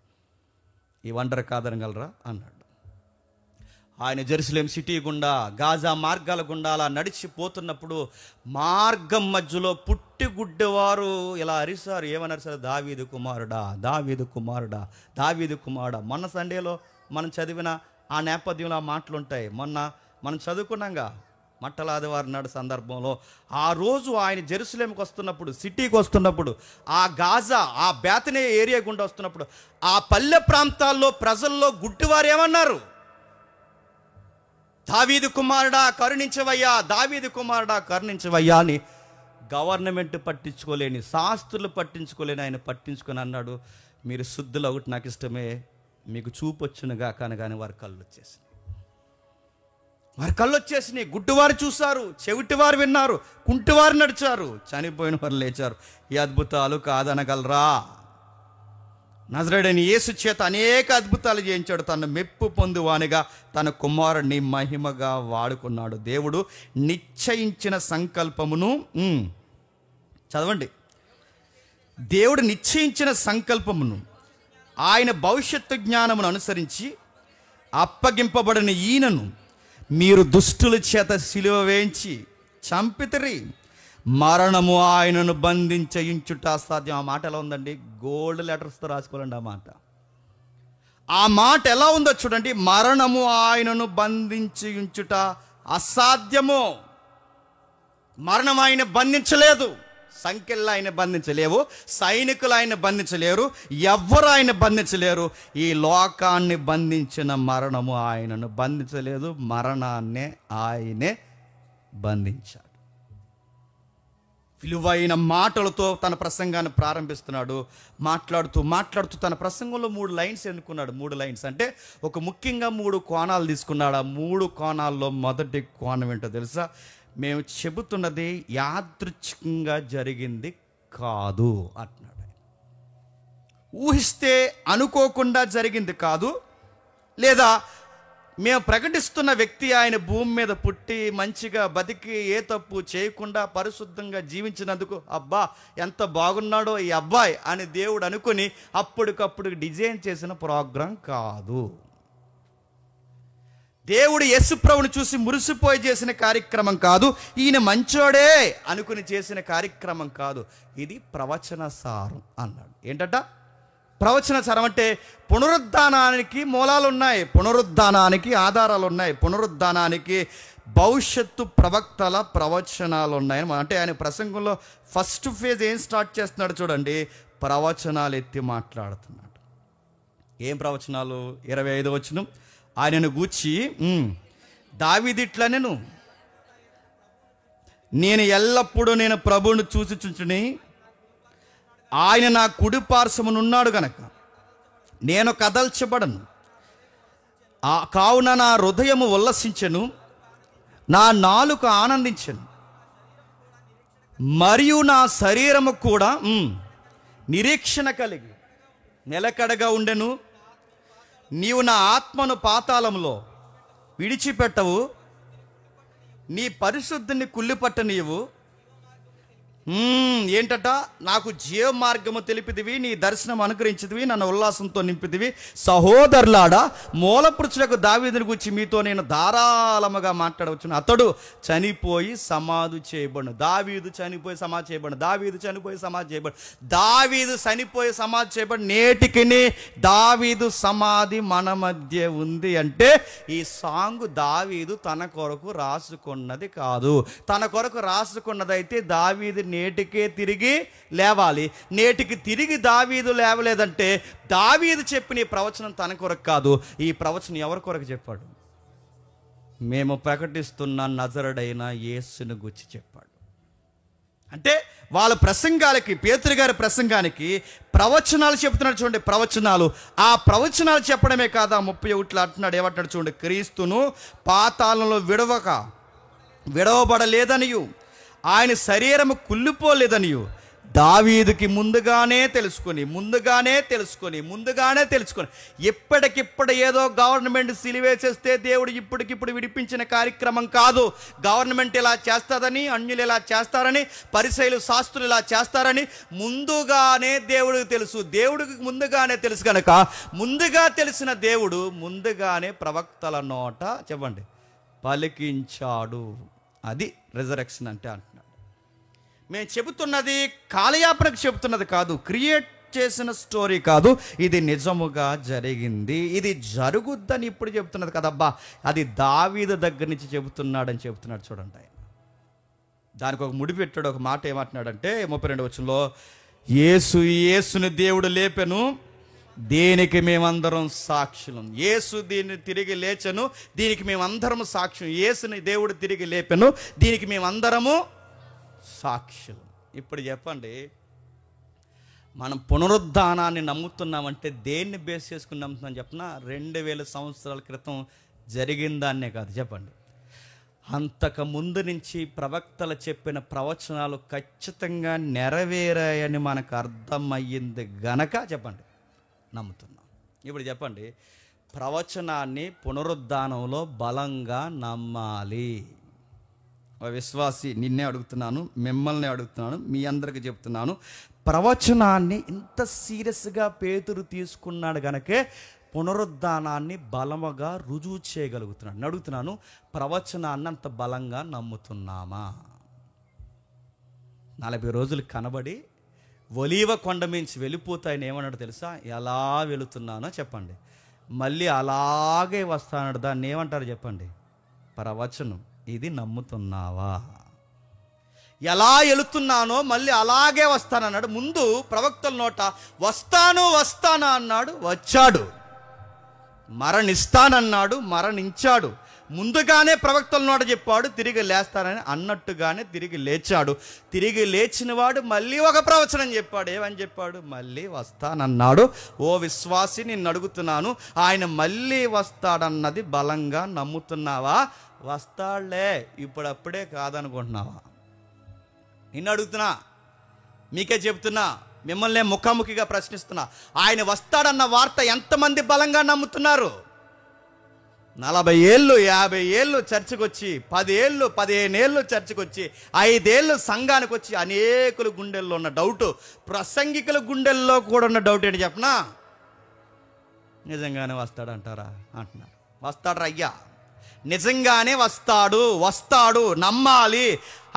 ఈ వండర్ కాదనగలరా అన్నాడు. ఆయన జెరూసలేం సిటీ గుండా, గాజా మార్గాల గుండా అలా నడిచిపోతున్నప్పుడు మార్గం మధ్యలో పుట్టిగుడ్డవారు ఇలా అరిసారు. ఏమన్నారు సార్? దావీదు కుమారుడా, దావీదు కుమారుడా, దావీదు కుమారుడా. మొన్న సండేలో మనం చదివిన ఆ నేపథ్యంలో ఆ మాటలు ఉంటాయి. మొన్న మనం చదువుకున్నాగా మట్టల ఆదివారం నాడు సందర్భంలో. ఆ రోజు ఆయన జెరూసలేంకి వస్తున్నప్పుడు, సిటీకి వస్తున్నప్పుడు, ఆ గాజా, ఆ బేతనే ఏరియా గుండా వస్తున్నప్పుడు ఆ పల్లె ప్రాంతాల్లో ప్రజల్లో గుడ్డివారు ఏమన్నారు? దావీదు కుమారుడా కరుణించవయ్యా, దావీదు కుమారుడా కరుణించవయ్యా అని గవర్నమెంట్ పట్టించుకోలేని, శాస్త్రులు పట్టించుకోలేని ఆయన పట్టించుకొని అన్నాడు, మీరు శుద్ధులు ఒకటి నాకు ఇష్టమే, మీకు చూపు వచ్చునుగా కానీ వారి కళ్ళు వచ్చేసినాయి. వారి కళ్ళు వచ్చేసినాయి. గుడ్డివారు చూశారు, చెవిటివారు విన్నారు, కుంటివారు నడిచారు, చనిపోయిన వారు లేచారు. ఈ అద్భుతాలు కాదనగలరా? నజరేయుడైన యేసు చేత అనేక అద్భుతాలు చేయించాడు. తను మెప్పు పొందువానిగా తన కుమారుడిని మహిమగా వాడుకున్నాడు. దేవుడు నిశ్చయించిన సంకల్పమును చదవండి. దేవుడు నిశ్చయించిన సంకల్పమును ఆయన భవిష్యత్తు జ్ఞానమును అనుసరించి అప్పగింపబడిన ఈయనను మీరు దుష్టుల చేత సిలువ వేయించి చంపితిరి. మరణము ఆయనను బంధించయించుట అసాధ్యం. ఆ మాట ఎలా ఉందండి? గోల్డ్ లెటర్స్తో రాసుకోవాలండి ఆ మాట ఎలా ఉందో చూడండి. మరణము ఆయనను బంధించయించుట అసాధ్యము. మరణం ఆయన బంధించలేదు. సంఖ్యలు ఆయన బంధించలేవు, సైనికులు ఆయన బంధించలేరు, ఎవ్వరు ఆయన బంధించలేరు. ఈ లోకాన్ని బంధించిన మరణము ఆయనను బంధించలేదు, మరణాన్నే ఆయనే బంధించాడు. విలువైన మాటలతో తన ప్రసంగాన్ని ప్రారంభిస్తున్నాడు. మాట్లాడుతూ తన ప్రసంగంలో 3 లైన్స్ ఎన్నుకున్నాడు. 3 లైన్స్ అంటే ఒక ముఖ్యంగా 3 కోణాలు తీసుకున్నాడు. ఆ 3 కోణాల్లో మొదటి కోణం ఏంటో తెలుసా? మేము చెబుతున్నది యాదృచ్ఛికంగా జరిగింది కాదు అంటున్నాడు. ఊహిస్తే అనుకోకుండా జరిగింది కాదు, లేదా మేము ప్రకటిస్తున్న వ్యక్తి ఆయన భూమి మీద పుట్టి మంచిగా బతికి ఏ తప్పు చేయకుండా పరిశుద్ధంగా జీవించినందుకు అబ్బా ఎంత బాగున్నాడో ఈ అబ్బాయి అని దేవుడు అనుకుని అప్పటికప్పుడు డిజైన్ చేసిన ప్రోగ్రాం కాదు. దేవుడు యేసుప్రభుని చూసి మురిసిపోయి చేసిన కార్యక్రమం కాదు. ఈయన మంచోడే అనుకుని చేసిన కార్యక్రమం కాదు. ఇది ప్రవచన సారం అన్నాడు. ఏంటట ప్రవచన సారం? అంటే పునరుద్ధానానికి మూలాలు ఉన్నాయి, పునరుద్ధానానికి ఆధారాలు ఉన్నాయి, పునరుద్ధానానికి భవిష్యత్తు ప్రవక్తల ప్రవచనాలు ఉన్నాయి. అంటే ఆయన ప్రసంగంలో ఫస్ట్ ఫేజ్ ఏం స్టార్ట్ చేస్తున్నాడు చూడండి, ప్రవచనాలు ఎత్తి మాట్లాడుతున్నాడు. ఏం ప్రవచనాలు? 25వ వచనం, ఆయనను గూర్చి దావీదిట్లా నేను ఎల్లప్పుడూ నేను ప్రభువును చూసి చుంచుని, ఆయన నా కుడి పార్శ్వమునున్నాడు గనక నేను కదల్చబడను. కావున నా హృదయము ఉల్లసించెను, నా నాలుక ఆనందించెను, మరియు నా శరీరము కూడా నిరీక్షణ కలిగి నిలకడగా ఉండెను. నీవు నా ఆత్మను పాతాళంలో విడిచిపెట్టవు, నీ పరిశుద్ధిని కుళ్ళిపట్టనీయవు. ఏంటట? నాకు జీవ మార్గము తెలిపిదివి, నీ దర్శనం అనుగ్రహించిదివి, నన్ను ఉల్లాసంతో నింపిదివి. సహోదరులాడా మూలపురుషులకు దావీదుని గురించి మీతో నేను ధారాళముగా మాట్లాడవచ్చును. అతడు చనిపోయి సమాధి చేయబడు. దావీదు చనిపోయి సమాధి చేయబడు. దావీదు చనిపోయి సమాధి చేయబడు. దావీదు చనిపోయి సమాధి చేయబడి నేటికి దావీదు సమాధి మన మధ్య ఉంది అంటే ఈ సాంగ్ దావీదు తన కొరకు రాసుకున్నది కాదు. తన కొరకు రాసుకున్నదైతే దావీదు నేటికే తిరిగి లేవాలి. నేటికి తిరిగి దావీదు లేవలేదంటే దావీదు చెప్పిన ఈ ప్రవచనం తన కొరకు కాదు. ఈ ప్రవచనం ఎవరి కొరకు చెప్పాడు? మేము ప్రకటిస్తున్న నజరుడైన యేసును గురించి చెప్పాడు. అంటే వాళ్ళ ప్రసంగాలకి, పేతురు గారి ప్రసంగానికి ప్రవచనాలు చెప్తున్నాడు. చూడండి ప్రవచనాలు. ఆ ప్రవచనాలు చెప్పడమే కాదా 31 అంటున్నాడు. ఏమంటున్నాడు చూడండి, క్రీస్తును పాతాళంలో విడవబడలేదనియు ఆయన శరీరము కుళ్ళిపోలేదనియు దావీదుకి ముందుగానే తెలుసుకొని ఎప్పటికిప్పుడు ఏదో గవర్నమెంట్ సిలివేసేస్తే దేవుడు ఇప్పటికిప్పుడు విడిపించిన కార్యక్రమం కాదు. గవర్నమెంట్ ఇలా చేస్తుందని, అన్యులు ఇలా చేస్తారని, పరిసయ్యులు శాస్త్రులు ఇలా చేస్తారని ముందుగానే దేవుడికి తెలుసు. దేవుడికి ముందుగానే తెలుసు కనుక ముందుగా తెలిసిన దేవుడు ముందుగానే ప్రవక్తల నోట చెప్పండి పలికించాడు. అది రిజరెక్షన్ అంటే అంటున్నాడు. మేము చెబుతున్నది కాలయాపనకు చెబుతున్నది కాదు, క్రియేట్ చేసిన స్టోరీ కాదు, ఇది నిజముగా జరిగింది, ఇది జరుగుద్దని ఇప్పుడు చెబుతున్నది కదబ్బా. అది దావీదు దగ్గర నుంచి చెబుతున్నాడని చెబుతున్నాడు. చూడండి ఆయన దానికి ఒక ముడిపెట్టాడు. ఒక మాట ఏమంటున్నాడంటే 32 వచనంలో, యేసుని దేవుడు లేపెను, దీనికి మేమందరం సాక్షులం. యేసు దీన్ని తిరిగి లేచెను, దీనికి మేమందరము సాక్ష్యం. యేసుని దేవుడు తిరిగి లేపెను, దీనికి మేమందరము సాక్షులు. ఇప్పుడు చెప్పండి, మనం పునరుద్ధానాన్ని నమ్ముతున్నామంటే దేన్ని బేస్ చేసుకుని నమ్ముతున్నాం చెప్పిన 2000 సంవత్సరాల క్రితం జరిగిన దాన్నే కాదు. చెప్పండి, అంతకు ముందు నుంచి ప్రవక్తలు చెప్పిన ప్రవచనాలు ఖచ్చితంగా నెరవేరాయని మనకు అర్థమయ్యింది గనక చెప్పండి నమ్ముతున్నాం. ఇప్పుడు చెప్పండి, ప్రవచనాన్ని పునరుద్ధానంలో బలంగా నమ్మాలి. విశ్వాసి నిన్నే అడుగుతున్నాను, మిమ్మల్ని అడుగుతున్నాను, మీ అందరికి చెప్తున్నాను, ప్రవచనాన్ని ఇంత సీరియస్గా పేతురు తీసుకున్నాడు గనకే పునరుద్ధానాన్ని బలముగా రుజువు చేయగలుగుతున్నాడు. అడుగుతున్నాను, ప్రవచనాన్ని అంత బలంగా నమ్ముతున్నామా? 40 రోజులు కనబడి ఒలీవ కొండ మించి వెళ్ళిపోతాయని ఏమన్నాడు తెలుసా? ఎలా వెళుతున్నానో చెప్పండి, మళ్ళీ అలాగే వస్తానడు. దాన్ని ఏమంటారు చెప్పండి? ప్రవచనం. ఇది నమ్ముతున్నావా? ఎలా వెళుతున్నానో మళ్ళీ అలాగే వస్తానన్నాడు. ముందు ప్రవక్తల నోట వస్తాను అన్నాడు, వచ్చాడు. మరణిస్తానన్నాడు, మరణించాడు. ముందుగానే ప్రవక్తల నోట చెప్పాడు తిరిగి లేస్తానని, అన్నట్టుగానే తిరిగి లేచాడు. తిరిగి లేచినవాడు మళ్ళీ ఒక ప్రవచనం చెప్పాడు. ఏమని చెప్పాడు? మళ్ళీ వస్తానన్నాడు. ఓ విశ్వాసి, నిన్ను అడుగుతున్నాను, ఆయన మళ్ళీ వస్తాడన్నది బలంగా నమ్ముతున్నావా? వస్తాడులే, ఇప్పుడప్పుడే కాదనుకుంటున్నావా? నిన్ను అడుగుతున్నా, మీకే చెప్తున్నా, మిమ్మల్ని ముఖాముఖిగా ప్రశ్నిస్తున్నా, ఆయన వస్తాడన్న వార్త ఎంతమంది బలంగా నమ్ముతున్నారు? 40 ఏళ్ళు 50 ఏళ్ళు చర్చకు వచ్చి, 10 ఏళ్ళు 15 ఏళ్ళు చర్చకు వచ్చి, 5 ఏళ్ళు సంఘానికి వచ్చి అనేకుల గుండెల్లో ఉన్న డౌటు, ప్రసంగికుల గుండెల్లో కూడా ఉన్న డౌట్ ఏంటి చెప్పనా? నిజంగానే వస్తాడంటారా అంటున్నారు. వస్తాడు అయ్యా, నిజంగానే వస్తాడు, నమ్మాలి.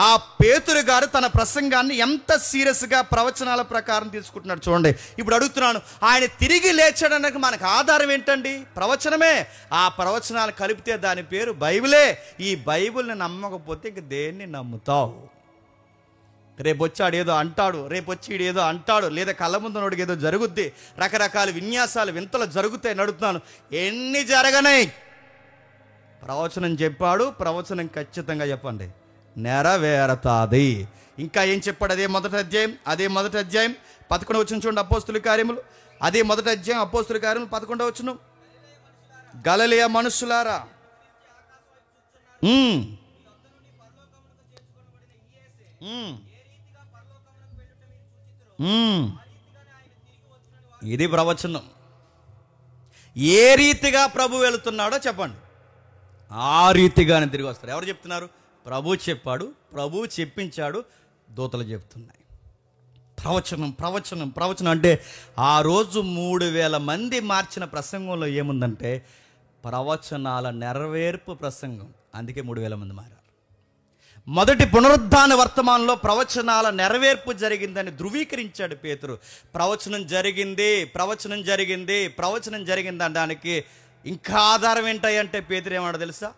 ఆ పేతురు గారు తన ప్రసంగాన్ని ఎంత సీరియస్గా ప్రవచనాల ప్రకారం తీసుకుంటున్నాడు చూడండి. ఇప్పుడు అడుగుతున్నాను, ఆయన తిరిగి లేచాడనడానికి మనకు ఆధారం ఏంటండి? ప్రవచనమే. ఆ ప్రవచనాలు కలిపితే దాని పేరు బైబిలే. ఈ బైబిల్ని నమ్మకపోతే ఇంక దేన్ని నమ్ముతావు? రేపు వచ్చి ఆడేదో అంటాడు, రేపు వచ్చి ఈడేదో అంటాడు, లేదా కళ్ళ ముందు నోడికి ఏదో జరుగుద్ది, రకరకాల విన్యాసాలు వింతలు జరుగుతాయి. నడుపుతున్నాను, ఎన్ని జరగనాయి? ప్రవచనం చెప్పాడు, ప్రవచనం ఖచ్చితంగా చెప్పండి నెరవేరతాది. ఇంకా ఏం చెప్పాడు? అదే మొదటి అధ్యాయం 11వ వచనం చూడండి. అపోస్తుల కార్యములు అదే మొదటి అధ్యాయం అపోస్తుల కార్యములు 11వ వచనం. గలిలయ మనుషులారా, ఇది ప్రవచనం. ఏ రీతిగా ప్రభు వెళుతున్నాడో చెప్పండి, ఆ రీతిగానే తిరిగి వస్తారు. ఎవరు చెప్తున్నారు? ప్రభు చెప్పాడు, ప్రభు చెప్పించాడు, దూతలు చెప్తున్నాయి. ప్రవచనం అంటే ఆ రోజు 3000 మంది మార్చిన ప్రసంగంలో ఏముందంటే ప్రవచనాల నెరవేర్పు ప్రసంగం. అందుకే 3000 మంది మారారు. మొదటి పునరుద్ధాన వర్తమానంలో ప్రవచనాల నెరవేర్పు జరిగిందని ధృవీకరించాడు పేతురు. ప్రవచనం జరిగింది, ప్రవచనం జరిగింది, ప్రవచనం జరిగింది అనడానికి ఇంకా ఆధారం ఏంటంటే పేతురు ఏమన్నాడు తెలుసా?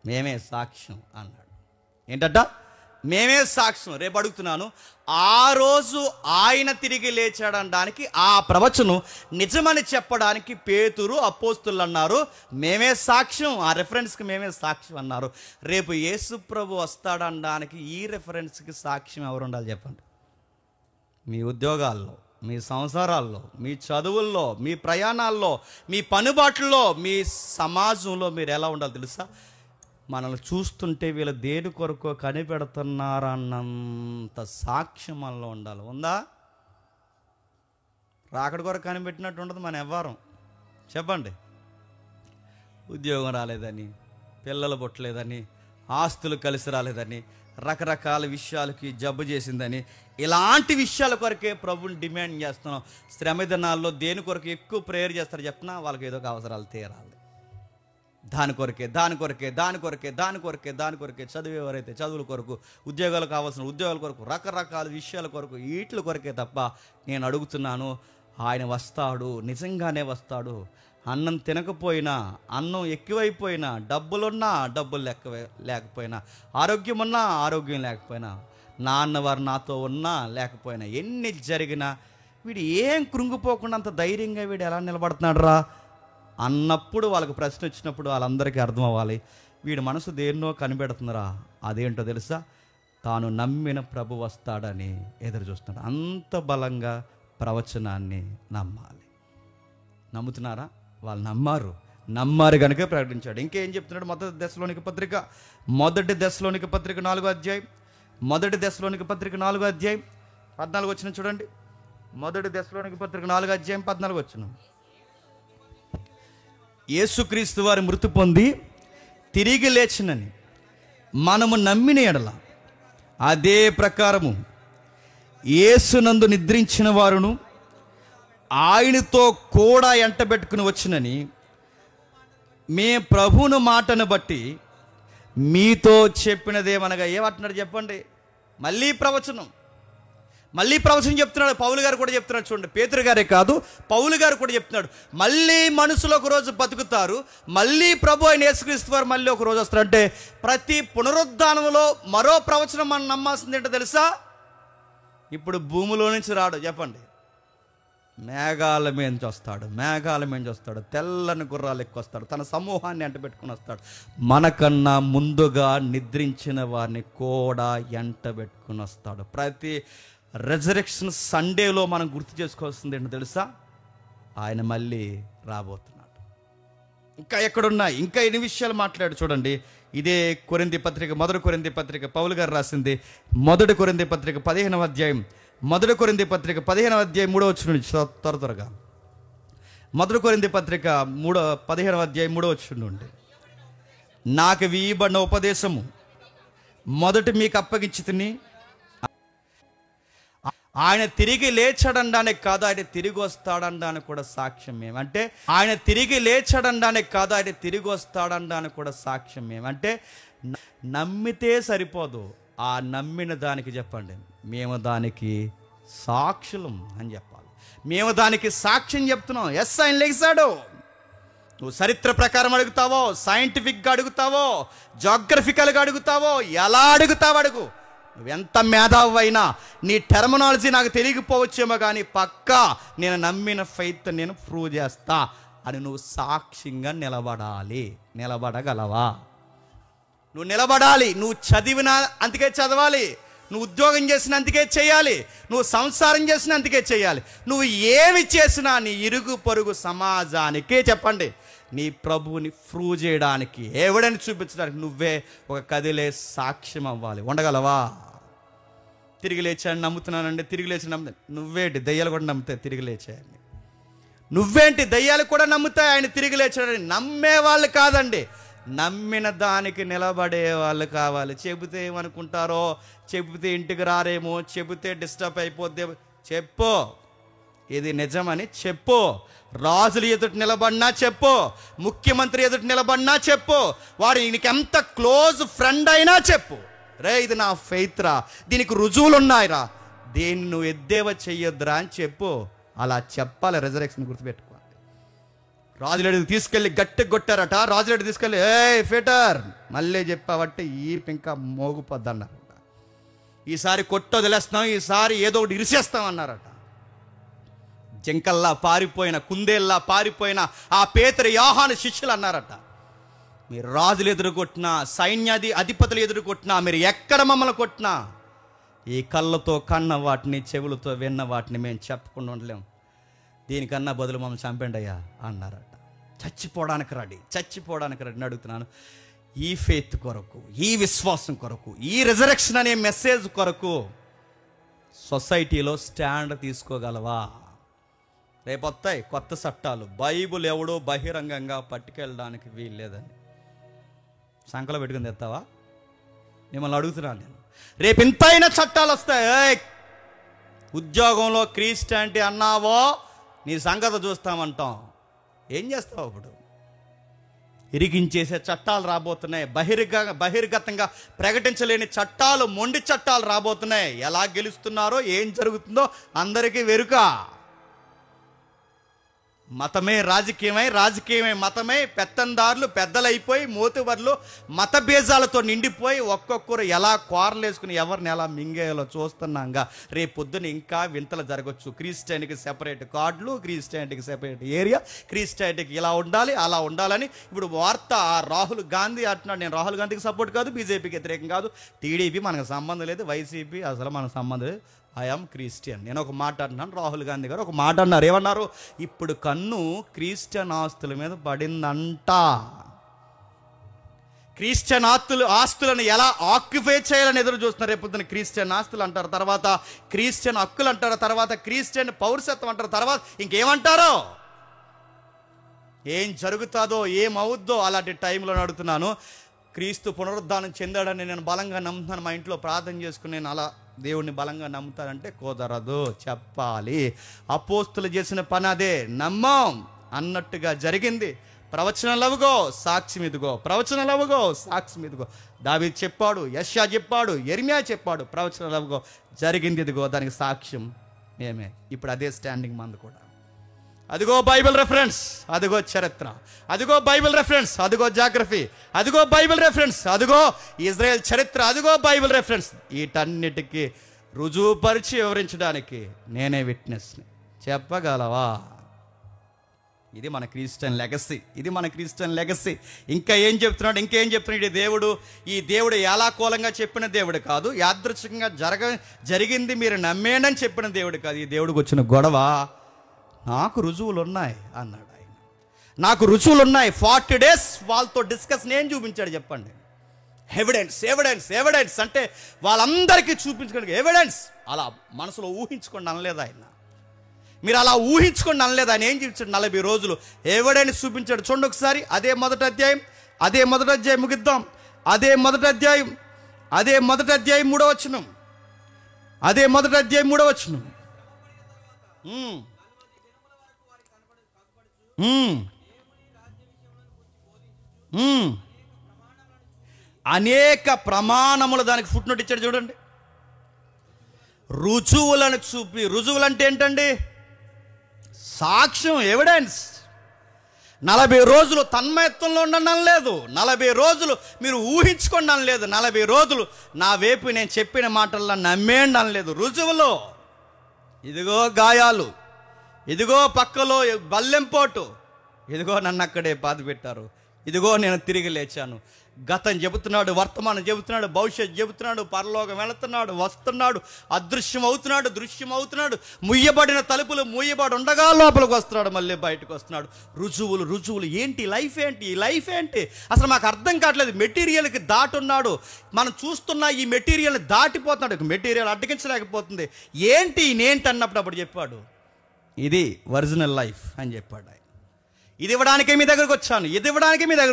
మేమే సాక్ష్యం అన్నాడు. ఏంటట? మేమే సాక్ష్యం. రేపు అడుగుతున్నాను, ఆ రోజు ఆయన తిరిగి లేచాడనడానికి, ఆ ప్రవచనం నిజమని చెప్పడానికి పేతురు, అపోస్తులు అన్నారు మేమే సాక్ష్యం. ఆ రెఫరెన్స్కి మేమే సాక్ష్యం అన్నారు. రేపు యేసు ప్రభు వస్తాడనడానికి ఈ రెఫరెన్స్కి సాక్ష్యం ఎవరు ఉండాలి చెప్పండి? మీ ఉద్యోగాల్లో, మీ సంసారాల్లో, మీ చదువుల్లో, మీ ప్రయాణాల్లో, మీ పనుబాట్లలో, మీ సమాజంలో మీరు ఎలా ఉండాలి తెలుసా? మనల్ని చూస్తుంటే వీళ్ళు దేని కొరకు కనిపెడుతున్నారన్నంత సాక్ష్యం మనలో ఉండాలి. ఉందా? రాకడి కొరకు కనిపెట్టినట్టు ఉండదు మన వ్యవహారం. చెప్పండి. ఉద్యోగం రాలేదని, పిల్లలు పుట్టలేదని, ఆస్తులు కలిసి రాలేదని, రకరకాల విషయాలకి జబ్బు చేసిందని, ఇలాంటి విషయాల కొరకే ప్రభుని డిమాండ్ చేస్తున్నాం. శ్రమ దినాల్లో దేని కొరకు ఎక్కువ ప్రేయర్ చేస్తారు చెప్పినా? వాళ్ళకి ఏదో ఒక అవసరాలు తీరాలి. దాని కొరకే, దాని కొరకే, దాని కొరకే, దాని కొరకే, దాని కొరకే. చదివేవారైతే చదువుల కొరకు, ఉద్యోగాలు కావాల్సిన ఉద్యోగాల కొరకు, రకరకాల విషయాల కొరకు, వీటి కొరకే తప్ప నేను అడుగుతున్నాను, ఆయన వస్తాడు, నిజంగానే వస్తాడు. అన్నం తినకపోయినా, అన్నం ఎక్కువైపోయినా, డబ్బులున్నా, డబ్బులు లేకపోయినా, ఆరోగ్యం ఉన్నా, ఆరోగ్యం లేకపోయినా, నాన్నవారు నాతో ఉన్నా లేకపోయినా, ఎన్ని జరిగినా వీడు ఏం కృంగిపోకుండా అంత ధైర్యంగా వీడు ఎలా నిలబడుతున్నాడు రా అన్నప్పుడు, వాళ్ళకి ప్రశ్న వచ్చినప్పుడు వాళ్ళందరికీ అర్థం అవ్వాలి, వీడి మనసు దేన్నో కనిపెడుతుందిరా. అదేంటో తెలుసా? తాను నమ్మిన ప్రభు వస్తాడని ఎదురు చూస్తున్నాడు. అంత బలంగా ప్రవచనాన్ని నమ్మాలి. నమ్ముతున్నారా? వాళ్ళు నమ్మారు కనుక ప్రకటించాడు. ఇంకేం చెప్తున్నాడు? మొదటి దశలోనిక పత్రిక 4వ అధ్యాయం, మొదటి దశలోనిక పత్రిక 4వ అధ్యాయం 14 వచనం చూడండి. మొదటి దశలోనిక పత్రిక 4వ అధ్యాయం 14 వచనం. యేసుక్రీస్తు వారి మృతి పొంది తిరిగి లేచినని మనము నమ్మిన ఎడల, అదే ప్రకారము యేసునందు నిద్రించిన వారును ఆయనతో కూడా ఎంటబెట్టుకుని వచ్చినని మే ప్రభువును మాటను బట్టి మీతో చెప్పినదేమనగా. ఏమంటున్నాడు చెప్పండి? మళ్ళీ ప్రవచనం చెప్తున్నాడు. పౌలు గారు కూడా చెప్తున్నాడు. చూడండి, పేతురు గారే కాదు, పౌలు గారు కూడా చెప్తున్నాడు. మళ్ళీ మనుషులు ఒక రోజు బతుకుతారు, మళ్ళీ ప్రభు అయిన యేసుక్రీస్తు వారు మళ్ళీ ఒక రోజు వస్తారు. అంటే ప్రతి పునరుద్ధానంలో మరో ప్రవచనం మనం నమ్మాల్సింది ఏంటో తెలుసా? ఇప్పుడు భూమిలో నుంచి రాడు చెప్పండి, మేఘాల మీద వస్తాడు, తెల్లని గుర్రాలు ఎక్కువ వస్తాడు, తన సమూహాన్ని ఎంట పెట్టుకుని వస్తాడు. మనకన్నా ముందుగా నిద్రించిన వారిని కూడా ఎంట పెట్టుకుని వస్తాడు. ప్రతి రెజరెక్షన్ సండేలో మనం గుర్తు చేసుకోవాల్సింది ఏంటో తెలుసా? ఆయన మళ్ళీ రాబోతున్నాడు. ఇంకా ఎక్కడున్నాయి? ఇంకా ఎన్ని విషయాలు మాట్లాడు చూడండి. ఇదే కొరింథీ పత్రిక, మొదటి కొరింథీ పత్రిక పౌలు గారు రాసింది. మొదటి కొరింథీ పత్రిక 15వ అధ్యాయం, మొదటి కొరింథీ పత్రిక 15వ అధ్యాయం 3వ వచనం నుంచి త్వరగా. మొదటి కొరింథీ పత్రిక 15వ అధ్యాయం 3వ వచనం నుండి. నాకు వీయబడిన ఉపదేశము మొదటి మీకు అప్పగించి తిని, ఆయన తిరిగి లేచాడనడానికి కాదు, ఆయన తిరిగి వస్తాడనడానికి కూడా సాక్ష్యం మేము. అంటే ఆయన తిరిగి లేచాడనడానికి కాదు, ఆయన తిరిగి వస్తాడనడానికి కూడా సాక్ష్యం మేము. అంటే నమ్మితే సరిపోదు, ఆ నమ్మిన దానికి చెప్పండి మేము దానికి సాక్షులం అని చెప్పాలి. మేము దానికి సాక్ష్యం చెప్తున్నాం. ఎస్, ఆయన లేచాడు. నువ్వు చరిత్ర ప్రకారం అడుగుతావో, సైంటిఫిక్గా అడుగుతావో, జాగ్రఫికల్గా అడుగుతావో, ఎలా అడుగుతావో అడుగు. నువ్వెంత మేధావి అయినా నీ టెర్మినాలజీ నాకు తెలియకపోవచ్చేమో కానీ పక్కా నేను నమ్మిన ఫెయిత్ నేను ప్రూవ్ చేస్తా అని నువ్వు సాక్ష్యంగా నిలబడగలవా? నువ్వు నిలబడాలి. నువ్వు చదివినా అందుకే చదవాలి, నువ్వు ఉద్యోగం చేసినా అందుకే చేయాలి, నువ్వు సంసారం చేసినా అందుకే చేయాలి. నువ్వు ఏమి చేసినా నీ ఇరుగు పొరుగు సమాజానికే చెప్పండి, నీ ప్రభువుని ప్రూవ్ చేయడానికి, ఎవిడెన్స్ చూపించడానికి నువ్వే ఒక కదిలే సాక్ష్యం అవ్వాలి. ఉండగలవా? తిరిగి లేచాయని నమ్ముతున్నానండి, తిరిగి లేచి నువ్వేంటి? దయ్యాలు కూడా నమ్ముతాయి తిరిగి లేచాయని. నువ్వేంటి? దయ్యాలు కూడా నమ్ముతాయి ఆయన తిరిగి లేచాడని. నమ్మే వాళ్ళు కాదండి, నమ్మిన దానికి నిలబడే వాళ్ళు కావాలి. చెబితే ఏమనుకుంటారో, చెబితే ఇంటికి రారేమో, చెబితే డిస్టర్బ్ అయిపోద్దేమో. చెప్పు, ఇది నిజమని చెప్పు. రాజులు ఎదుటి నిలబడినా చెప్పు, ముఖ్యమంత్రి ఎదుటి నిలబడినా చెప్పు, వాడు నీకు ఎంత క్లోజ్ ఫ్రెండ్ అయినా చెప్పు, రే ఇది నా ఫెయిత్ రా, దీనికి రుజువులు ఉన్నాయిరా, దేన్ని నువ్వు ఎద్దేవా చెయ్యొద్దురా అని చెప్పు. అలా చెప్పాలి. రెజరెక్షన్ గుర్తుపెట్టుకోవాలి. రాజులేడికి తీసుకెళ్ళి గట్టిగా కొట్టారట. రాజులేడి తీసుకెళ్ళి ఫిటర్ మళ్ళీ చెప్పావంటే ఈ ఇంకా మోగిపోద్ది అన్నారట. ఈసారి కొట్టు వదిలేస్తాం, ఈసారి ఏదో ఒకటి ఇరిసేస్తాం అన్నారట. జింకల్లా పారిపోయిన, కుందేల్లా పారిపోయిన ఆ పేతురు యోహాను శిష్యులు అన్నారట, మీరు రాజులు ఎదురు కొట్టినా, అధిపతులు ఎదురు కొట్టినా, మీరు ఎక్కడ మమ్మల్ని కొట్టినా ఈ కళ్ళతో కన్న వాటిని, చెవులతో విన్న వాటిని మేము చెప్పకుండా ఉండలేం, దీనికన్నా బదులు మమ్మల్ని చంపండి అయ్యా అన్నారట. చచ్చిపోవడానికి రెడీ అడుగుతున్నాను. ఈ ఫెయిత్ కొరకు, ఈ విశ్వాసం కొరకు, ఈ రిజరెక్షన్ అనే మెసేజ్ కొరకు సొసైటీలో స్టాండ్ తీసుకోగలవా? రేపు వస్తాయి కొత్త చట్టాలు, బైబుల్ ఎవడో బహిరంగంగా పట్టుకెళ్ళడానికి వీల్లేదని. సంకలో పెట్టుకుని తెస్తావా? మిమ్మల్ని అడుగుతున్నాను నేను. రేపు ఇంతైనా చట్టాలు వస్తాయి. ఉద్యోగంలో క్రిస్టియానిటీ అన్నావో నీ సంగతి చూస్తామంటాం. ఏం చేస్తావు అప్పుడు? ఇరిగించేసే చట్టాలు రాబోతున్నాయి. బహిర్గతంగా ప్రకటించలేని చట్టాలు, మొండి చట్టాలు రాబోతున్నాయి. ఎలా గెలుస్తున్నారో, ఏం జరుగుతుందో అందరికీ వెరుక. మతమే రాజకీయమై మతమే పెత్తందారులు పెద్దలైపోయి, మోతుబర్లు మత బీజాలతో నిండిపోయి ఒక్కొక్కరు ఎలా కోరలేసుకుని ఎవరిని ఎలా మింగేయాలో చూస్తున్నాంగా. రేపు పొద్దున ఇంకా వింతలు జరగచ్చు. క్రిస్టియానిటీకి సెపరేట్ కార్డులు, క్రిస్టియానిటీకి సెపరేట్ ఏరియా, క్రిస్టియానిటీకి ఇలా ఉండాలి అలా ఉండాలని ఇప్పుడు వార్త. రాహుల్ గాంధీ అంటున్నాడు, నేను రాహుల్ గాంధీకి సపోర్ట్ కాదు, బీజేపీకి వ్యతిరేకం కాదు, టీడీపీ మనకు సంబంధం లేదు, వైసీపీ అసలు మనకు సంబంధం లేదు, ఐఎమ్ క్రిస్టియన్. నేను ఒక మాట అంటున్నాను, రాహుల్ గాంధీ గారు ఒక మాట అన్నారు. ఏమన్నారు? ఇప్పుడు కన్ను క్రిస్టియన్ ఆస్తుల మీద పడిందంట. క్రిస్టియన్ ఆస్తులను ఎలా ఆక్యుపై చేయాలని ఎదురు చూస్తున్నారు. రేపు క్రిస్టియన్ ఆస్తులు అంటారు, తర్వాత క్రిస్టియన్ హక్కులు అంటారు, తర్వాత క్రిస్టియన్ పౌరసత్వం అంటారు, తర్వాత ఇంకేమంటారో, ఏం జరుగుతుందో ఏమవుద్దో అలాంటి టైంలో అడుగుతున్నాను. క్రీస్తు పునరుద్ధానం చెందాడని నేను బలంగా నమ్ముతున్నాను. మా ఇంట్లో ప్రార్థన చేసుకుని నేను అలా దేవుణ్ణి బలంగా నమ్ముతానంటే కుదరదు, చెప్పాలి. అపోస్తులు చేసిన పని అదే, నమ్మం అన్నట్టుగా జరిగింది. ప్రవచనాలవుగో సాక్ష్యం ఇదిగో, ప్రవచనాలవుగో సాక్ష్యం ఇదిగో. దావీదు చెప్పాడు, యెషయా చెప్పాడు, యెరెమయా చెప్పాడు, ప్రవచనాలవుగో జరిగింది ఇదిగో, దానికి సాక్ష్యం మేమే. ఇప్పుడు అదే స్టాండింగ్ మంది కూడా. అదిగో బైబిల్ రెఫరెన్స్, అదిగో చరిత్ర, అదిగో బైబిల్ రెఫరెన్స్, అదిగో జాగ్రఫీ, అదిగో బైబిల్ రెఫరెన్స్, అదిగో ఇజ్రాయెల్ చరిత్ర, అదిగో బైబిల్ రెఫరెన్స్. వీటన్నిటికీ రుజువుపరిచి వివరించడానికి నేనే విట్నెస్ని. చెప్పగలవా? ఇది మన క్రిస్టియన్ లెగసీ. ఇంకా ఏం చెప్తున్నాడు? ఈ దేవుడు ఎలాకోలంగా చెప్పిన దేవుడు కాదు, యాదృచ్ఛికంగా జరిగింది మీరు నమ్మేనని చెప్పిన దేవుడు కాదు. ఈ దేవుడికి వచ్చిన గొడవ, నాకు రుజువులు ఉన్నాయి అన్నాడు ఆయన. నాకు రుజువులు ఉన్నాయి. 40 days వాళ్ళతో డిస్కషన్ ఏం చూపించాడు చెప్పండి? ఎవిడెన్స్ అంటే వాళ్ళందరికీ చూపించుకోండి ఎవిడెన్స్. అలా మనసులో ఊహించుకోండి అనలేదు ఆయన. మీరు అలా ఊహించుకోండి అనలేదు ఆయన. ఏం చూపించాడు? 40 రోజులు ఎవిడెన్స్ చూపించాడు. చూడండి ఒకసారి అదే మొదటి అధ్యాయం ముగిద్దాం. అదే మొదటి అధ్యాయం 3వ వచనం. అదే మొదటి అధ్యాయం 3వ వచనం. అనేక ప్రమాణములు దానికి ఫుట్ నోట్ ఇచ్చాడు చూడండి. రుజువులను చూపి, రుజువులు అంటే ఏంటండి? సాక్ష్యం, ఎవిడెన్స్. 40 రోజులు తన్మయత్వంలో ఉండడం లేదు, 40 రోజులు మీరు ఊహించుకోండి అనలేదు, 40 రోజులు నా వైపు నేను చెప్పిన మాటల్లో నమ్మేయండి అనలేదు. రుజువులో ఇదిగో గాయాలు, ఇదిగో పక్కలో బల్లెంపోటు, ఇదిగో నన్ను అక్కడే బాధ పెట్టారు, ఇదిగో నేను తిరిగి లేచాను. గతం చెబుతున్నాడు, వర్తమానం చెబుతున్నాడు, భవిష్యత్తు చెబుతున్నాడు, పరలోకం వెళుతున్నాడు, వస్తున్నాడు, అదృశ్యం అవుతున్నాడు, దృశ్యం అవుతున్నాడు, ముయ్యబడిన తలుపులు ముయ్యబడి ఉండగా లోపలికి వస్తున్నాడు, మళ్ళీ బయటకు వస్తున్నాడు. రుజువులు ఏంటి? ఈ లైఫ్ ఏంటి అసలు మాకు అర్థం కావట్లేదు. మెటీరియల్కి దాటున్నాడు. మనం చూస్తున్న ఈ మెటీరియల్ని దాటిపోతున్నాడు, మెటీరియల్ అడ్డగించలేకపోతుంది. ఏంటి అన్నప్పుడు అప్పుడు చెప్పాడు, ఇది ఒరిజినల్ లైఫ్ అని చెప్పాడు ఆయన. ఇది ఇవ్వడానికే మీ దగ్గరకు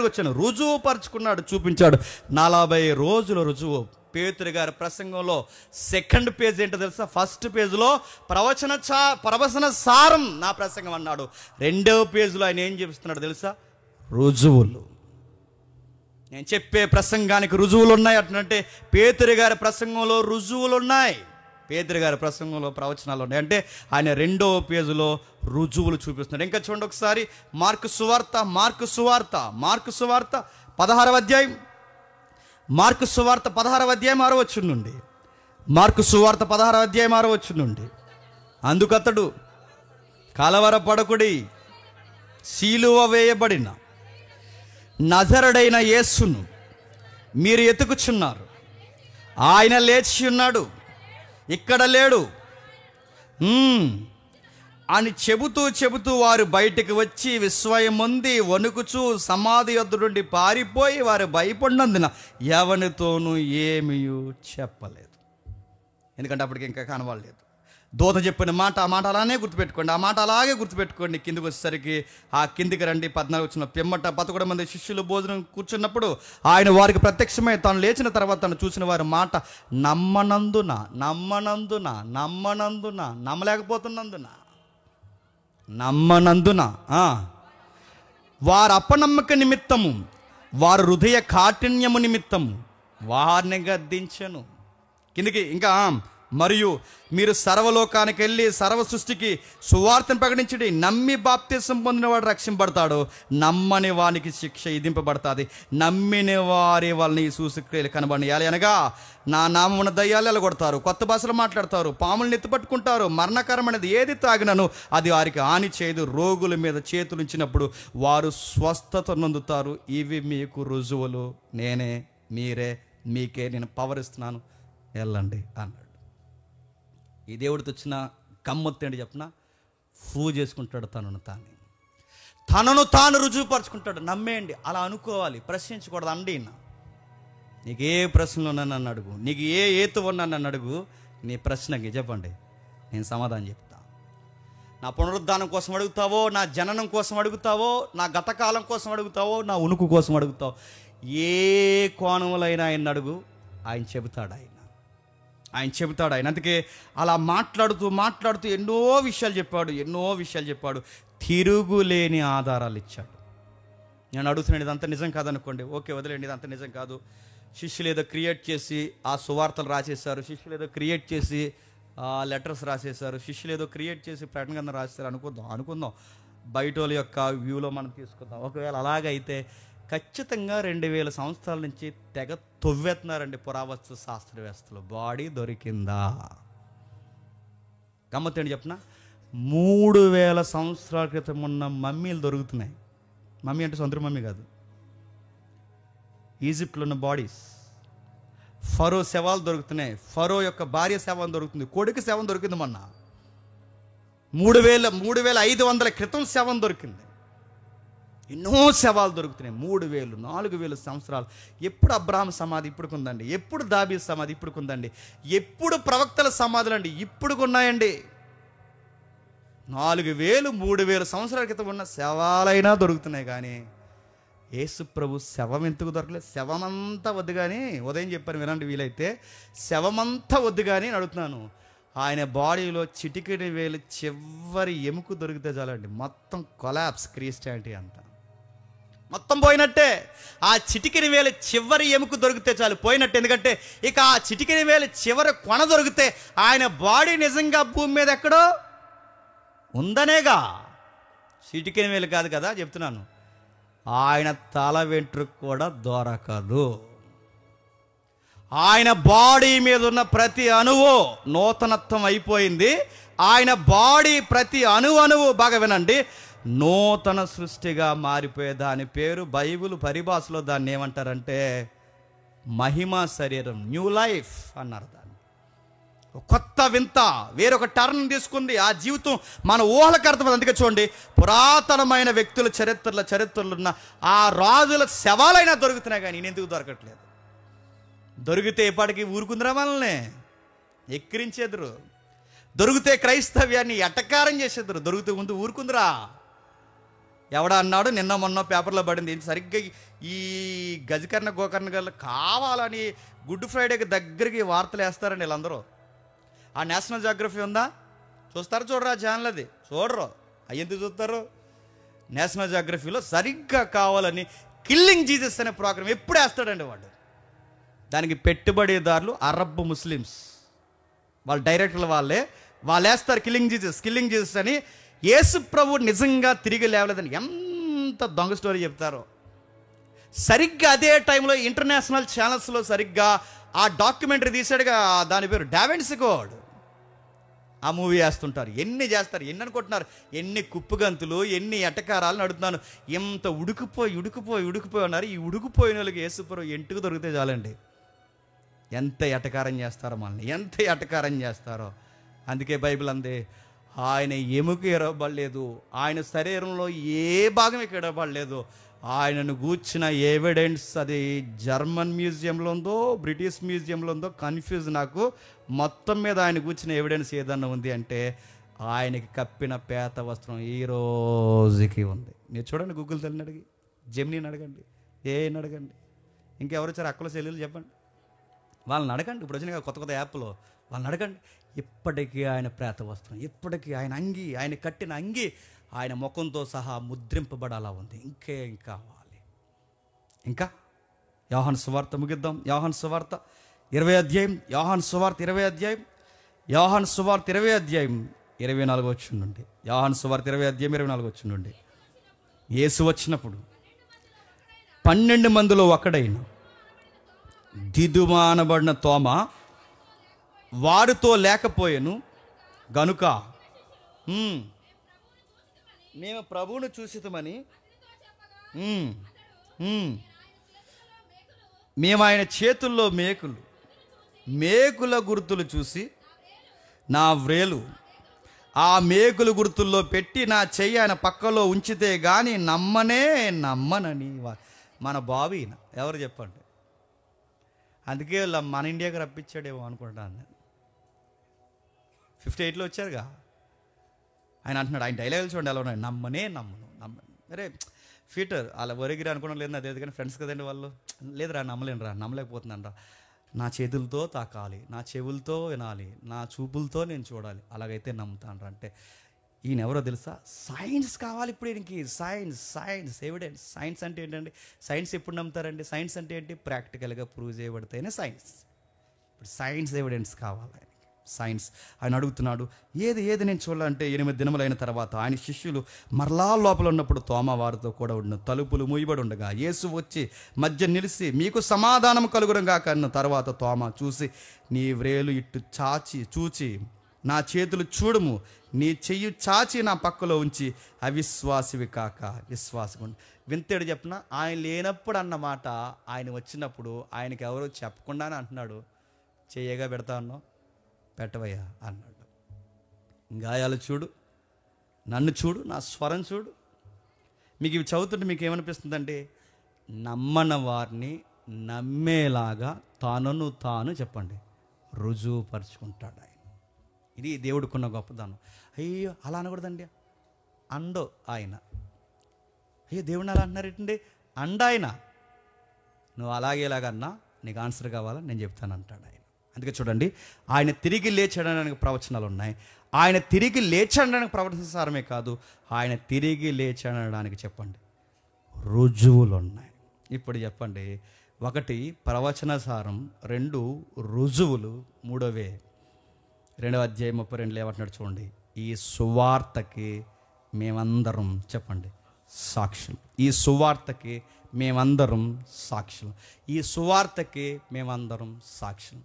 వచ్చాను, రుజువు పరుచుకున్నాడు, చూపించాడు. 40 రోజులు రుజువు. పేతురు గారి ప్రసంగంలో సెకండ్ పేజ్ ఏంటో తెలుసా? ఫస్ట్ పేజ్లో ప్రవచన సారం నా ప్రసంగం అన్నాడు. రెండవ పేజ్లో ఆయన ఏం చెప్తున్నాడు తెలుసా? రుజువులు. నేను చెప్పే ప్రసంగానికి రుజువులు ఉన్నాయి అంటే పేతురు గారి ప్రసంగంలో రుజువులు ఉన్నాయి, పేతురు గారి ప్రసంగంలో ప్రవచనాలు ఉన్నాయి. అంటే ఆయన రెండవ పేజీలో రుజువులు చూపిస్తున్నాడు. ఇంకా చూడండి ఒకసారి మార్కు సువార్త 16వ అధ్యాయం, మార్కు సువార్త 16వ అధ్యాయం 6వ వచనం నుండి, మార్కు సువార్త 16వ అధ్యాయం 6వ వచనం నుండి, అందుకతడు కలవరపడకుడి, సిలువ వేయబడిన నజరుడైన యేసును మీరు ఎతుకుచున్నారు, ఆయన లేచి ఉన్నాడు, ఇక్కడ లేడు అని చెబుతూ వారు బయటికి వచ్చి విస్మయముంది వణుకుచూ సమాధి యొద్ద నుండి పారిపోయి వారు భయపడినందున ఎవరితోనూ ఏమీ చెప్పలేదు. ఎందుకంటే అప్పటికి ఇంకా కనబడలేదు. దూత చెప్పిన మాట, ఆ మాట అలానే గుర్తుపెట్టుకోండి, ఆ మాట అలాగే గుర్తుపెట్టుకోండి. కిందికి వచ్చేసరికి ఆ కిందికి రండి 14 వచ్చిన పిమ్మట 11 మంది శిష్యులు భోజనం కూర్చున్నప్పుడు ఆయన వారికి ప్రత్యక్షమై తాను లేచిన తర్వాత తను చూసిన వారి మాట నమ్మనందున వారి అపనమ్మక నిమిత్తము, వారి హృదయ కాఠిన్యము నిమిత్తము వారిని గద్దించెను. కిందికి ఇంకా, మరియు మీరు సర్వలోకానికి వెళ్ళి సర్వ సృష్టికి సువార్తను ప్రకటించండి, నమ్మి బాప్తిసం పొందిన వాడు రక్షింపబడతాడు, నమ్మని వానికి శిక్ష విధింపబడుతుంది, నమ్మిన వారి వాళ్ళని సూచక్రియలు కనబడియాలి. అనగా నా నామమున దయ్యాలు ఎలగొడతారు, కొత్త భాషలు మాట్లాడతారు, పాములను ఎత్తుపట్టుకుంటారు, మరణకరమైనది ఏది తాగినను అది వారికి హాని చేయదు, రోగుల మీద చేతులు ఉంచినప్పుడు వారు స్వస్థత నొందుతారు. ఇవి మీకు రుజువులు, మీకే నేను పవర్ ఇస్తున్నాను, వెళ్ళండి అన్నాడు. ఈ దేవుడితో వచ్చిన గమ్మత్తు ఏంటి చెప్పిన? ప్రూవ్ చేసుకుంటాడు తనను తాను రుజువుపరుచుకుంటాడు. నమ్మేయండి, అలా అనుకోవాలి, ప్రశ్నించకూడదు. అండి నీకు ఏ ప్రశ్నలు ఉన్నా నన్ను అడుగు, నీకు ఏ ఏతు ఉన్నా నన్ను అడుగు, నీ ప్రశ్నకి చెప్పండి, నేను సమాధానం చెప్తా. నా పునరుద్ధానం కోసం అడుగుతావో, నా జననం కోసం అడుగుతావో, నా గతకాలం కోసం అడుగుతావో, నా ఉనికి కోసం అడుగుతావో, ఏ కోణంలో ఆయన అడుగు, ఆయన చెబుతాడు. ఆయన అందుకే అలా మాట్లాడుతూ ఎన్నో విషయాలు చెప్పాడు, తిరుగులేని ఆధారాలు ఇచ్చాడు. నేను అడుగుతున్నాను, ఇదంతా నిజం కాదనుకోండి, ఓకే వదిలేండి, ఇదంతా నిజం కాదు. శిష్యులు ఏదో క్రియేట్ చేసి ఆ సువార్తలు రాసేసారు, శిష్యులు ఏదో క్రియేట్ చేసి లెటర్స్ రాసేసారు, శిష్యులు ఏదో క్రియేట్ చేసి ప్రకటన గ్రంథం రాసేసారు అనుకుందాం. బయట వాళ్ళ యొక్క వ్యూలో మనం తీసుకుందాం. ఒకవేళ అలాగైతే ఖచ్చితంగా 2000 సంవత్సరాల నుంచి తెగ తొవ్వేస్తున్నారండి పురావస్తు శాస్త్రవేత్తలు. బాడీ దొరికిందా? గమ్మత్తేంటి చెప్పిన, 3000 సంవత్సరాల క్రితం ఉన్న మమ్మీలు దొరుకుతున్నాయి. మమ్మీ అంటే సొంత మమ్మీ కాదు, ఈజిప్ట్లో ఉన్న బాడీస్. ఫరో శవాలు దొరుకుతున్నాయి, ఫరో యొక్క భార్య శవం దొరుకుతుంది, కొడుకు శవం దొరికింది మొన్న. 3500 క్రితం శవం దొరికింది. ఎన్నో శవాలు దొరుకుతున్నాయి. 3000 4000 సంవత్సరాలు. ఎప్పుడు అబ్రహాం సమాధి ఇప్పుడుకుందండి, ఎప్పుడు దావీదు సమాధి ఇప్పుడుకుందండి, ఎప్పుడు ప్రవక్తల సమాధులు అండి ఇప్పుడుకున్నాయండి. 4000 3000 సంవత్సరాల క్రితం ఉన్న శవాలైనా దొరుకుతున్నాయి. కానీ యేసు ప్రభు శవం ఎందుకు దొరకలేదు? శవమంతా వద్దు కానీ, ఉదయం చెప్పాను వినండి వీలైతే, శవమంతా వద్దు కానీ అడుగుతున్నాను, ఆయన బాడీలో చిటికెడి వేలు చివరి ఎముక దొరికితే చాలండి, మొత్తం కొలాప్స్ క్రిస్టియానిటీ అంతా మొత్తం పోయినట్టే. ఆ చిటికెని వేలు చివరి ఎముక దొరికితే చాలు, పోయినట్టు. ఎందుకంటే ఇక ఆ చిటికెని వేలు చివరి కొన దొరికితే ఆయన బాడీ నిజంగా భూమి మీద ఎక్కడో ఉందనేగా. చిటికెని వేలు కాదు కదా చెప్తున్నాను, ఆయన తల వెంట్రుక కూడా దొరకదు. ఆయన బాడీ మీద ఉన్న ప్రతి అణువు నూతనత్వం అయిపోయింది. ఆయన బాడీ ప్రతి అణువు బాగా వినండి, నూతన సృష్టిగా మారిపోయే దాని పేరు బైబిల్ పరిభాషలో దాన్ని ఏమంటారంటే మహిమా శరీరం, న్యూ లైఫ్ అన్నారు దాన్ని. కొత్త వింత, వేరొక టర్న్ తీసుకుంది ఆ జీవితం, మన ఊహలకు అర్థమైంది. అందుకే చూడండి, పురాతనమైన వ్యక్తుల చరిత్రలు ఉన్న ఆ రాజుల శవాలైనా దొరుకుతున్నాయి, కానీ నేను ఎందుకు దొరకట్లేదు? దొరికితే ఎప్పటికీ ఊరుకుందిరా మనల్ని ఎక్కిరించేద్దరు, దొరికితే క్రైస్తవ్యాన్ని ఎటకారం చేసేద్దరు, దొరికితే ముందు ఊరుకుందిరా. ఎవడా అన్నాడు, నిన్న మొన్న పేపర్లో పడింది. సరిగ్గా ఈ గజకర్ణ గోకర్ణ గల్ల కావాలని గుడ్ ఫ్రైడేకి దగ్గరికి వార్తలు వేస్తారండి వీళ్ళందరూ. ఆ నేషనల్ జియోగ్రఫీ ఉందా, చూస్తారా చూడరా ఛానల్, అది చూడరు. అవి ఎందుకు చూస్తారు? నేషనల్ జియోగ్రఫీలో సరిగ్గా కావాలని కిల్లింగ్ జీసస్ అనే ప్రోగ్రాం ఎప్పుడు వేస్తాడండి వాడు. దానికి పెట్టుబడిదారులు అరబ్ ముస్లిమ్స్, వాళ్ళ డైరెక్టర్లు వాళ్ళు వేస్తారు కిల్లింగ్ జీసస్ అని. యేసు ప్రభు నిజంగా తిరిగి లేవలేదని ఎంత దొంగ స్టోరీ చెప్తారో. సరిగ్గా అదే టైంలో ఇంటర్నేషనల్ ఛానల్స్లో సరిగ్గా ఆ డాక్యుమెంటరీ తీసాడుగా, దాని పేరు డావిన్సీ కోడ్. ఆ మూవీ వేస్తుంటారు. ఎన్ని చేస్తారు, ఎన్ని అనుకుంటున్నారు, ఎన్ని కుప్పుగంతులు, ఎన్ని ఎటకారాలు నడుతున్నాను. ఎంత ఉడికిపోయి ఉన్నారు. ఈ ఉడికిపోయిన వాళ్ళకి యేసుప్రభు ఎంటుకు దొరికితే చాలండి. ఎంత ఎటకారం చేస్తారో మనల్ని, ఎంత ఎటకారం చేస్తారో. అందుకే బైబిల్ అందే, ఆయన ఎముక ఎరవబడలేదు, ఆయన శరీరంలో ఏ భాగం ఇక్కడ ఎరవబడలేదు. ఆయనను గూర్చిన ఎవిడెన్స్ అది జర్మన్ మ్యూజియంలో ఉందో బ్రిటిష్ మ్యూజియంలో ఉందో కన్ఫ్యూజ్ నాకు. మొత్తం మీద ఆయన గూర్చిన ఎవిడెన్స్ ఏదన్నా ఉంది అంటే ఆయనకి కప్పిన పేత వస్త్రం ఈ రోజుకి ఉంది. మీరు చూడండి, గూగుల్ తల్లిని అడిగి, జెమినీని అడగండి, ఏని అడగండి, ఇంకెవరు వచ్చారు అక్కల చెల్లెలు చెప్పండి, వాళ్ళని అడగండి. ఇప్పుడు వచ్చిన కొత్త యాప్లో వాళ్ళని అడగండి. ఇప్పటికీ ఆయన ప్రేత వస్త్రం, ఇప్పటికీ ఆయన అంగి, ఆయన కట్టిన అంగి ఆయన ముఖంతో సహా ముద్రింపబడాలా ఉంది. ఇంకేం కావాలి? ఇంకా యోహాను సువార్త ముగిద్దాం. యోహాను సువార్త 20వ అధ్యాయం, యోహాను సువార్త 20వ అధ్యాయం, యోహాను సువార్త 20వ అధ్యాయం 24వ వచనం నుండి. యోహాను సువార్త 20వ అధ్యాయం 24వ వచనం నుండి. యేసు వచ్చినప్పుడు 12 మందిలో ఒకడైన దిదుమానబడిన తోమ వారితో లేకపోయాను గనుక మేము ప్రభువును చూసితమని మేము ఆయన చేతుల్లో మేకుల గుర్తులు చూసి నా వ్రేలు ఆ మేకుల గుర్తుల్లో పెట్టి నా చెయ్యి ఆయన పక్కలో ఉంచితే కానీ నమ్మనని మన బాబు ఈయన. ఎవరు చెప్పండి? అందుకే మన ఇండియాకి రప్పించాడేమో అనుకుంటాను నేను. 58లో వచ్చారుగా ఆయన అంటున్నాడు. ఆయన డైలాగులు చూడండి ఎలా ఉన్నాయి, నమ్మను. అరే ఫీటర్ అలా ఒరిగిరి అనుకోవడం లేదు, అదే కానీ ఫ్రెండ్స్ కదండి వాళ్ళు. లేదురా నమ్మలేకపోతున్నాను రా. నా చేతులతో తాకాలి, నా చెవులతో వినాలి, నా చూపులతో నేను చూడాలి, అలాగైతే నమ్ముతాను రా. అంటే ఈయన ఎవరో తెలుసా? సైన్స్ కావాలి ఇప్పుడు ఈయనకి. Science evidence. సైన్స్ అంటే ఏంటండి? సైన్స్ ఎప్పుడు నమ్ముతారండి? సైన్స్ అంటే ఏంటి? ప్రాక్టికల్గా ప్రూవ్ చేయబడితేనే సైన్స్. ఇప్పుడు సైన్స్ ఎవిడెన్స్ కావాలి. సైన్స్ ఆయన అడుగుతున్నాడు. ఏది నేను చూడాలంటే 8 దినములైన తర్వాత ఆయన శిష్యులు మరలా లోపల ఉన్నప్పుడు తోమ వారితో కూడా ఉన్న తలుపులు మూయబడి ఉండగా యేసు వచ్చి మధ్య నిలిచి మీకు సమాధానం కలుగునుగా కన్న తర్వాత తోమ చూసి నీ వ్రేలు ఇట్టు చూచి నా చేతులు చూడుము, నీ చెయ్యి చాచి నా పక్కలో ఉంచి అవిశ్వాసివి కాక విశ్వాసం. వింతేడు చెప్పిన ఆయన లేనప్పుడు అన్నమాట ఆయన వచ్చినప్పుడు ఆయనకి ఎవరో చెప్పకుండానే అంటున్నాడు, చెయ్యగా పెడతా అన్నావు పెట్టవయ్యా అన్నాడు. గాయాలు చూడు, నన్ను చూడు, నా స్వరం చూడు. మీకు ఇవి చదువుతుంటే మీకు ఏమనిపిస్తుందంటే నమ్మని వారిని నమ్మేలాగా తాను చెప్పండి రుజువుపరుచుకుంటాడు ఆయన. ఇది దేవుడికున్న గొప్పదనం. అయ్యో అలా అనకూడదండి, అండో ఆయన. అయ్యో దేవుడిని అలా అంటున్నారేంటండి? ఆయన నువ్వు ఇలాగన్నా నీకు ఆన్సర్ కావాలా నేను చెప్తాను అంటాడు ఆయన. అందుకే చూడండి, ఆయన తిరిగి లేచడానికి ప్రవచనాలు ఉన్నాయి. ఆయన తిరిగి లేచడానికి ప్రవచనసారమే కాదు, ఆయన తిరిగి లేచడానికి చెప్పండి రుజువులు ఉన్నాయి. ఇప్పుడు చెప్పండి, 1 ప్రవచన సారం, 2 రుజువులు, 3 2వ అధ్యాయం 32 ఏమంటున్నాడు చూడండి. ఈ సువార్తకి మేమందరం చెప్పండి సాక్షులు. ఈ సువార్తకి మేమందరం సాక్షులు. ఈ సువార్తకి మేమందరం సాక్షులు.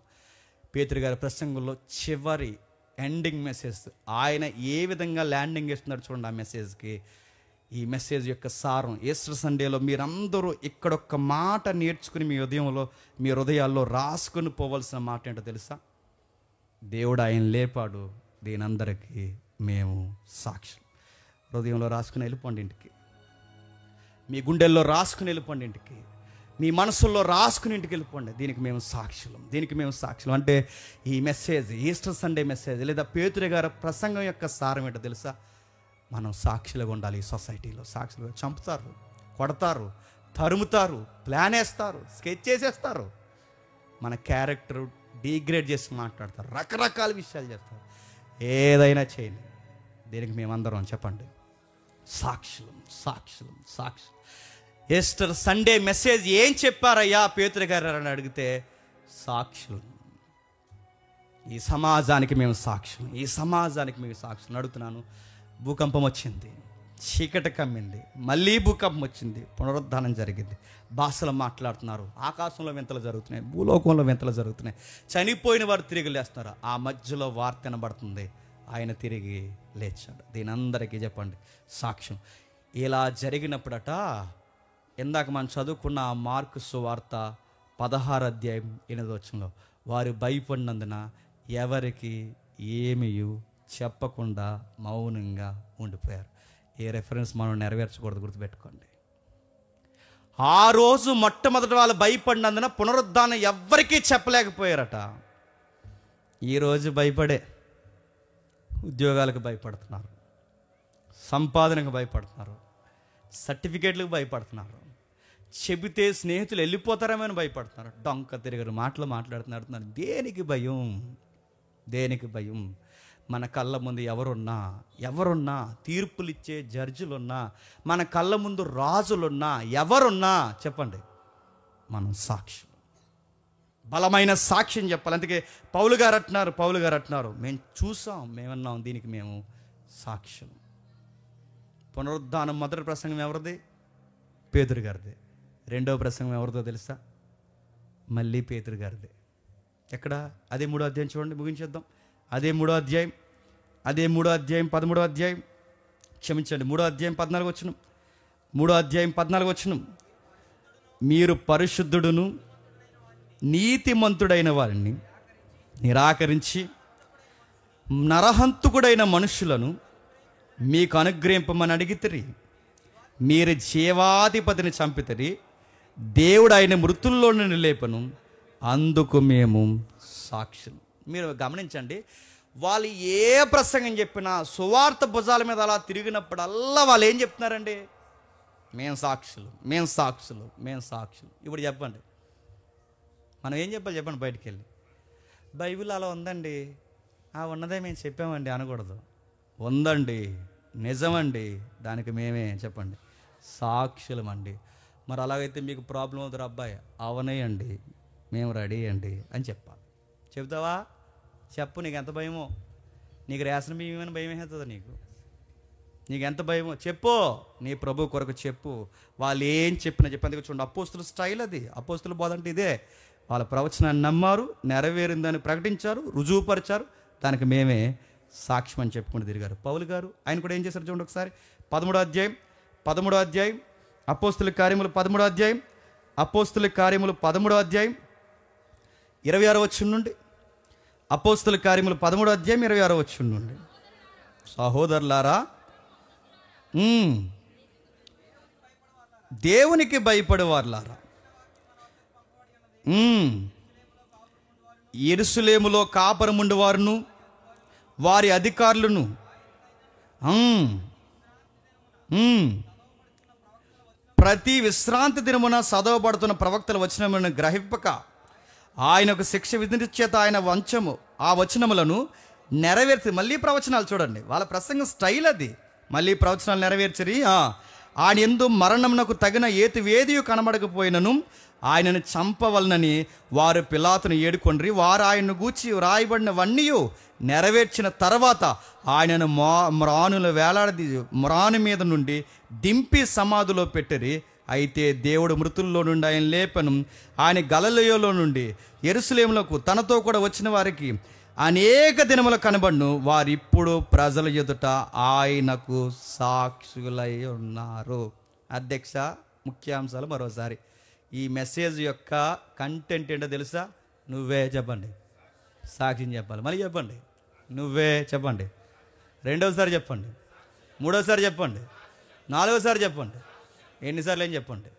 పేతురు గారి ప్రసంగంలో చివరి ఎండింగ్ మెసేజ్ ఆయన ఏ విధంగా ల్యాండింగ్ ఇస్తున్నారు చూడండి ఆ మెసేజ్కి. ఈ మెసేజ్ యొక్క సారం ఈస్టర్ సండేలో మీరందరూ ఇక్కడొక్క మాట నేర్చుకుని మీ హృదయాల్లో రాసుకుని పోవలసిన మాట ఏంటో తెలుసా? దేవుడు ఆయన లేపాడు, దీనందరికీ మేము సాక్షులు. హృదయంలో రాసుకుని వెళ్ళిపోండి ఇంటికి, మీ గుండెల్లో రాసుకుని వెళ్ళిపోండి ఇంటికి, మీ మనసుల్లో రాసుకుని ఇంటికి వెళ్ళిపోండి. దీనికి మేము సాక్షులం. అంటే ఈ మెసేజ్ ఈస్టర్ సండే మెసేజ్ లేదా పేతురు గారి ప్రసంగం యొక్క సారం ఏంటో తెలుసా? మనం సాక్షులుగా ఉండాలి. ఈ సొసైటీలో సాక్షులుగా చంపుతారు, కొడతారు, తరుముతారు, ప్లాన్ వేస్తారు, స్కెచ్ చేసేస్తారు, మన క్యారెక్టర్ డిగ్రేడ్ చేసి మాట్లాడతారు, రకరకాల విషయాలు చేస్తారు. ఏదైనా చేయండి, దీనికి మేమందరం చెప్పండి సాక్షులం, సాక్షులం, సాక్షులం. ఈస్టర్ సండే మెసేజ్ ఏం చెప్పారయ్యా పేతురు గారు అని అడిగితే, సాక్షులం. ఈ సమాజానికి మేము సాక్షులం, ఈ సమాజానికి మేము సాక్షులం. అడుగుతున్నాను, భూకంపం వచ్చింది, చీకటి కమ్మింది, మళ్ళీ భూకంపం వచ్చింది, పునరుద్ధానం జరిగింది, భాషలు మాట్లాడుతున్నారు, ఆకాశంలో వింతలు జరుగుతున్నాయి, భూలోకంలో వింతలు జరుగుతున్నాయి, చనిపోయిన వారు తిరిగి లేస్తున్నారు. ఆ మధ్యలో వార్త వినబడుతుంది, ఆయన తిరిగి లేచాడు. దీని అందరికీ చెప్పండి సాక్ష్యం. ఇలా జరిగినప్పుడట, ఇందాక మనం చదువుకున్న ఆ మార్కు సువార్త 16 అధ్యాయం 8వ వచనంలో, వారు భయపడినందున ఎవరికి ఏమీ చెప్పకుండా మౌనంగా ఉండిపోయారు. ఏ రెఫరెన్స్ మనం నెరవేర్చకూడదు, గుర్తుపెట్టుకోండి. ఆ రోజు మొట్టమొదటి వాళ్ళు భయపడినందున పునరుద్ధానం ఎవ్వరికీ చెప్పలేకపోయారట. ఈరోజు భయపడే ఉద్యోగాలకు భయపడుతున్నారు, సంపాదనకు భయపడుతున్నారు, సర్టిఫికేట్లకు భయపడుతున్నారు, చెబితే స్నేహితులు వెళ్ళిపోతారేమని భయపడుతున్నారు, డొంక తిరిగారు మాటలు మాట్లాడుతున్నారు. దేనికి భయం? దేనికి భయం? మన కళ్ళ ముందు ఎవరున్నా తీర్పులు ఇచ్చే జడ్జిలున్నా, మన కళ్ళ ముందు రాజులున్నా, ఎవరున్నా చెప్పండి, మనం సాక్షి, బలమైన సాక్ష్యం చెప్పాలి. అందుకే పౌలు గారు అంటున్నారు, మేము చూసాం, మేమన్నాం, దీనికి మేము సాక్ష్యం. పునరుద్ధానం మొదటి ప్రసంగం ఎవరిది? పేతురు గారిది. రెండవ ప్రసంగం ఎవరిదో తెలుసా? మళ్ళీ పేతురు గారిది. ఎక్కడ? అదే 3వ అధ్యాయం చూడండి, ముగించేద్దాం. అదే 3వ అధ్యాయం 13వ అధ్యాయం, క్షమించండి, 3వ అధ్యాయం 14వ వచనం. 3వ అధ్యాయం 14వ వచనం, మీరు పరిశుద్ధుడును నీతిమంతుడైన వారిని నిరాకరించి నరహంతకుడైన మనుషులను మీకు అనుగ్రహింపమని అడిగితిరి. మీరు జీవాధిపతిని చంపితిరి, దేవుడు ఆయన మృతుల్లో నుండి లేపను, అందుకు మేము సాక్షులు. మీరు గమనించండి, వాళ్ళు ఏ ప్రసంగం చెప్పినా సువార్త భుజాల మీద అలా తిరిగినప్పుడల్లా వాళ్ళు ఏం చెప్తున్నారండి? మేము సాక్షులు, మేము సాక్షులు, మేము సాక్షులు. ఇప్పుడు చెప్పండి, మనం ఏం చెప్పాలి చెప్పండి? బయటికి వెళ్ళి బైబిల్ అలా ఉందండి, ఉన్నదే మేము చెప్పామండి అనకూడదు. ఉందండి, నిజమండి, దానికి మేమే చెప్పండి సాక్షులమండి. మరి అలాగైతే మీకు ప్రాబ్లం అవుతారు, అబ్బాయి అవనేయండి, మేము రెడీ అండి అని చెప్పాలి. చెప్తావా? చెప్పు. నీకు ఎంత భయమో, నీకు రేషన్ బియ్యమని భయం అవుతుందా? నీకు ఎంత భయమో చెప్పు, నీ ప్రభు కొరకు చెప్పు. వాళ్ళు ఏం చెప్పినా చెప్పేందుకు చూడండి, అపోస్తుల స్టైల్ అది. అపోస్తుల బోధ అంటే ఇదే. వాళ్ళ ప్రవచనాన్ని నమ్మారు, నెరవేరిందని ప్రకటించారు, రుజువుపరిచారు, దానికి మేమే సాక్ష్యం అని చెప్పుకుంటూ తిరిగారు. పౌలు గారు ఆయన కూడా ఏం చేశారు చూడండి ఒకసారి. 13వ అధ్యాయం అపోస్తుల కార్యములు 13వ అధ్యాయం 26వ వచనం నుండి, అపోస్తుల కార్యములు 13వ అధ్యాయం 26వ వచనం నుండి, సహోదరులారా, దేవునికి భయపడేవారులారా, యెరూషలేములో కాపురముండు వారును వారి అధికారులను ప్రతి విశ్రాంతి దినమున చదవబడుతున్న ప్రవక్తల వచనములను గ్రహింపక ఆయనకు శిక్ష విధించేత ఆయన ఆ వచనములను నెరవేర్చి, మళ్ళీ ప్రవచనాలు చూడండి, వాళ్ళ ప్రసంగం స్టైల్ అది. మళ్ళీ ప్రవచనాలు నెరవేర్చరి. ఆయన యందు మరణమునకు తగిన ఏతివేదియు కనబడకపోయినను ఆయనను చంపవలనని వారు పిలాతును ఏడుకొండ్రి. వారు ఆయన్ను గూర్చి వ్రాయబడినవన్నీ నెరవేర్చిన తర్వాత ఆయనను మ్రానులు వేలాడది మ్రాను మీద నుండి దింపి సమాధిలో పెట్టిరి. అయితే దేవుడు మృతుల్లో నుండి ఆయన లేపను. ఆయన గలిలయలో నుండి యెరూషలేములకు తనతో కూడా వచ్చిన వారికి అనేక దినములు కనబడును. వారిప్పుడు ప్రజల ఎదుట ఆయనకు సాక్షులై ఉన్నారు. అధ్యక్ష, ముఖ్యాంశాలు మరోసారి. ఈ మెసేజ్ యొక్క కంటెంట్ ఏంటో తెలుసా? నువ్వే చెప్పండి. సాక్ష్యం చెప్పాలి. మళ్ళీ చెప్పండి, నువ్వే చెప్పండి. రెండవసారి చెప్పండి, మూడోసారి చెప్పండి, నాలుగోసారి చెప్పండి, ఎన్నిసార్లు ఏం చెప్పండి.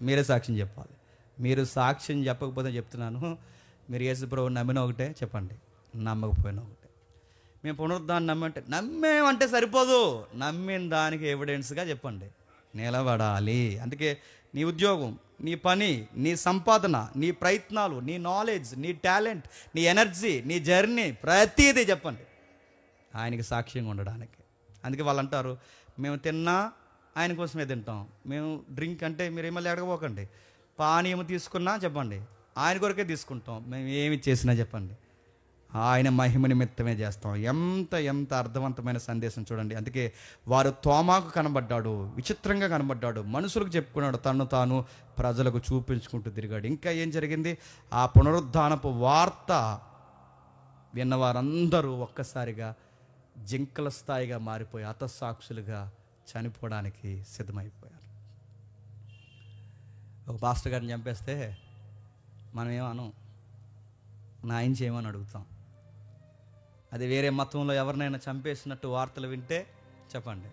మీరే సాక్ష్యం చెప్పాలి. మీరు సాక్ష్యం చెప్పకపోతే చెప్తున్నాను, మీరు యేసు ప్రభువుని నమ్మిన ఒకటే చెప్పండి, నమ్మకపోయినా ఒకటే. మేము పునరుద్ధాన్ని నమ్మేమంటే సరిపోదు, నమ్మిన దానికి ఎవిడెన్స్గా చెప్పండి, నిలబడాలి. అందుకే నీ ఉద్యోగం, నీ పని, నీ సంపాదన, నీ ప్రయత్నాలు, నీ నాలెడ్జ్, నీ టాలెంట్, నీ ఎనర్జీ, నీ జర్నీ, ప్రతిదీ చెప్పండి ఆయనకి సాక్ష్యంగా ఉండడానికి. అందుకే వాళ్ళు అంటారు, మేము తిన్నా ఆయన కోసమే తింటాం, మేము డ్రింక్ అంటే మీరు మళ్ళీ అడగబోకండి, పానీయం తీసుకున్నా చెప్పండి ఆయన కొరకే తీసుకుంటాం, మేము ఏమి చేసినా చెప్పండి ఆయన మహిమ నిమిత్తమే చేస్తాం. ఎంత అర్థవంతమైన సందేశం చూడండి. అందుకే వారు తోమాకు కనబడ్డాడు, విచిత్రంగా కనబడ్డాడు, మనుషులకు చెప్పుకున్నాడు, తను తాను ప్రజలకు చూపించుకుంటూ తిరిగాడు. ఇంకా ఏం జరిగింది? ఆ పునరుద్ధానపు వార్త విన్నవారందరూ ఒక్కసారిగా జింకల స్థాయిగా మారిపోయి హతసాక్షులుగా చనిపోవడానికి సిద్ధమైపోయారు. ఒక పాస్టర్ గారిని చంపేస్తే మనం ఏమను, నాయం చేయమని అడుగుతాం. అది వేరే మతంలో ఎవరినైనా చంపేసినట్టు వార్తలు వింటే చెప్పండి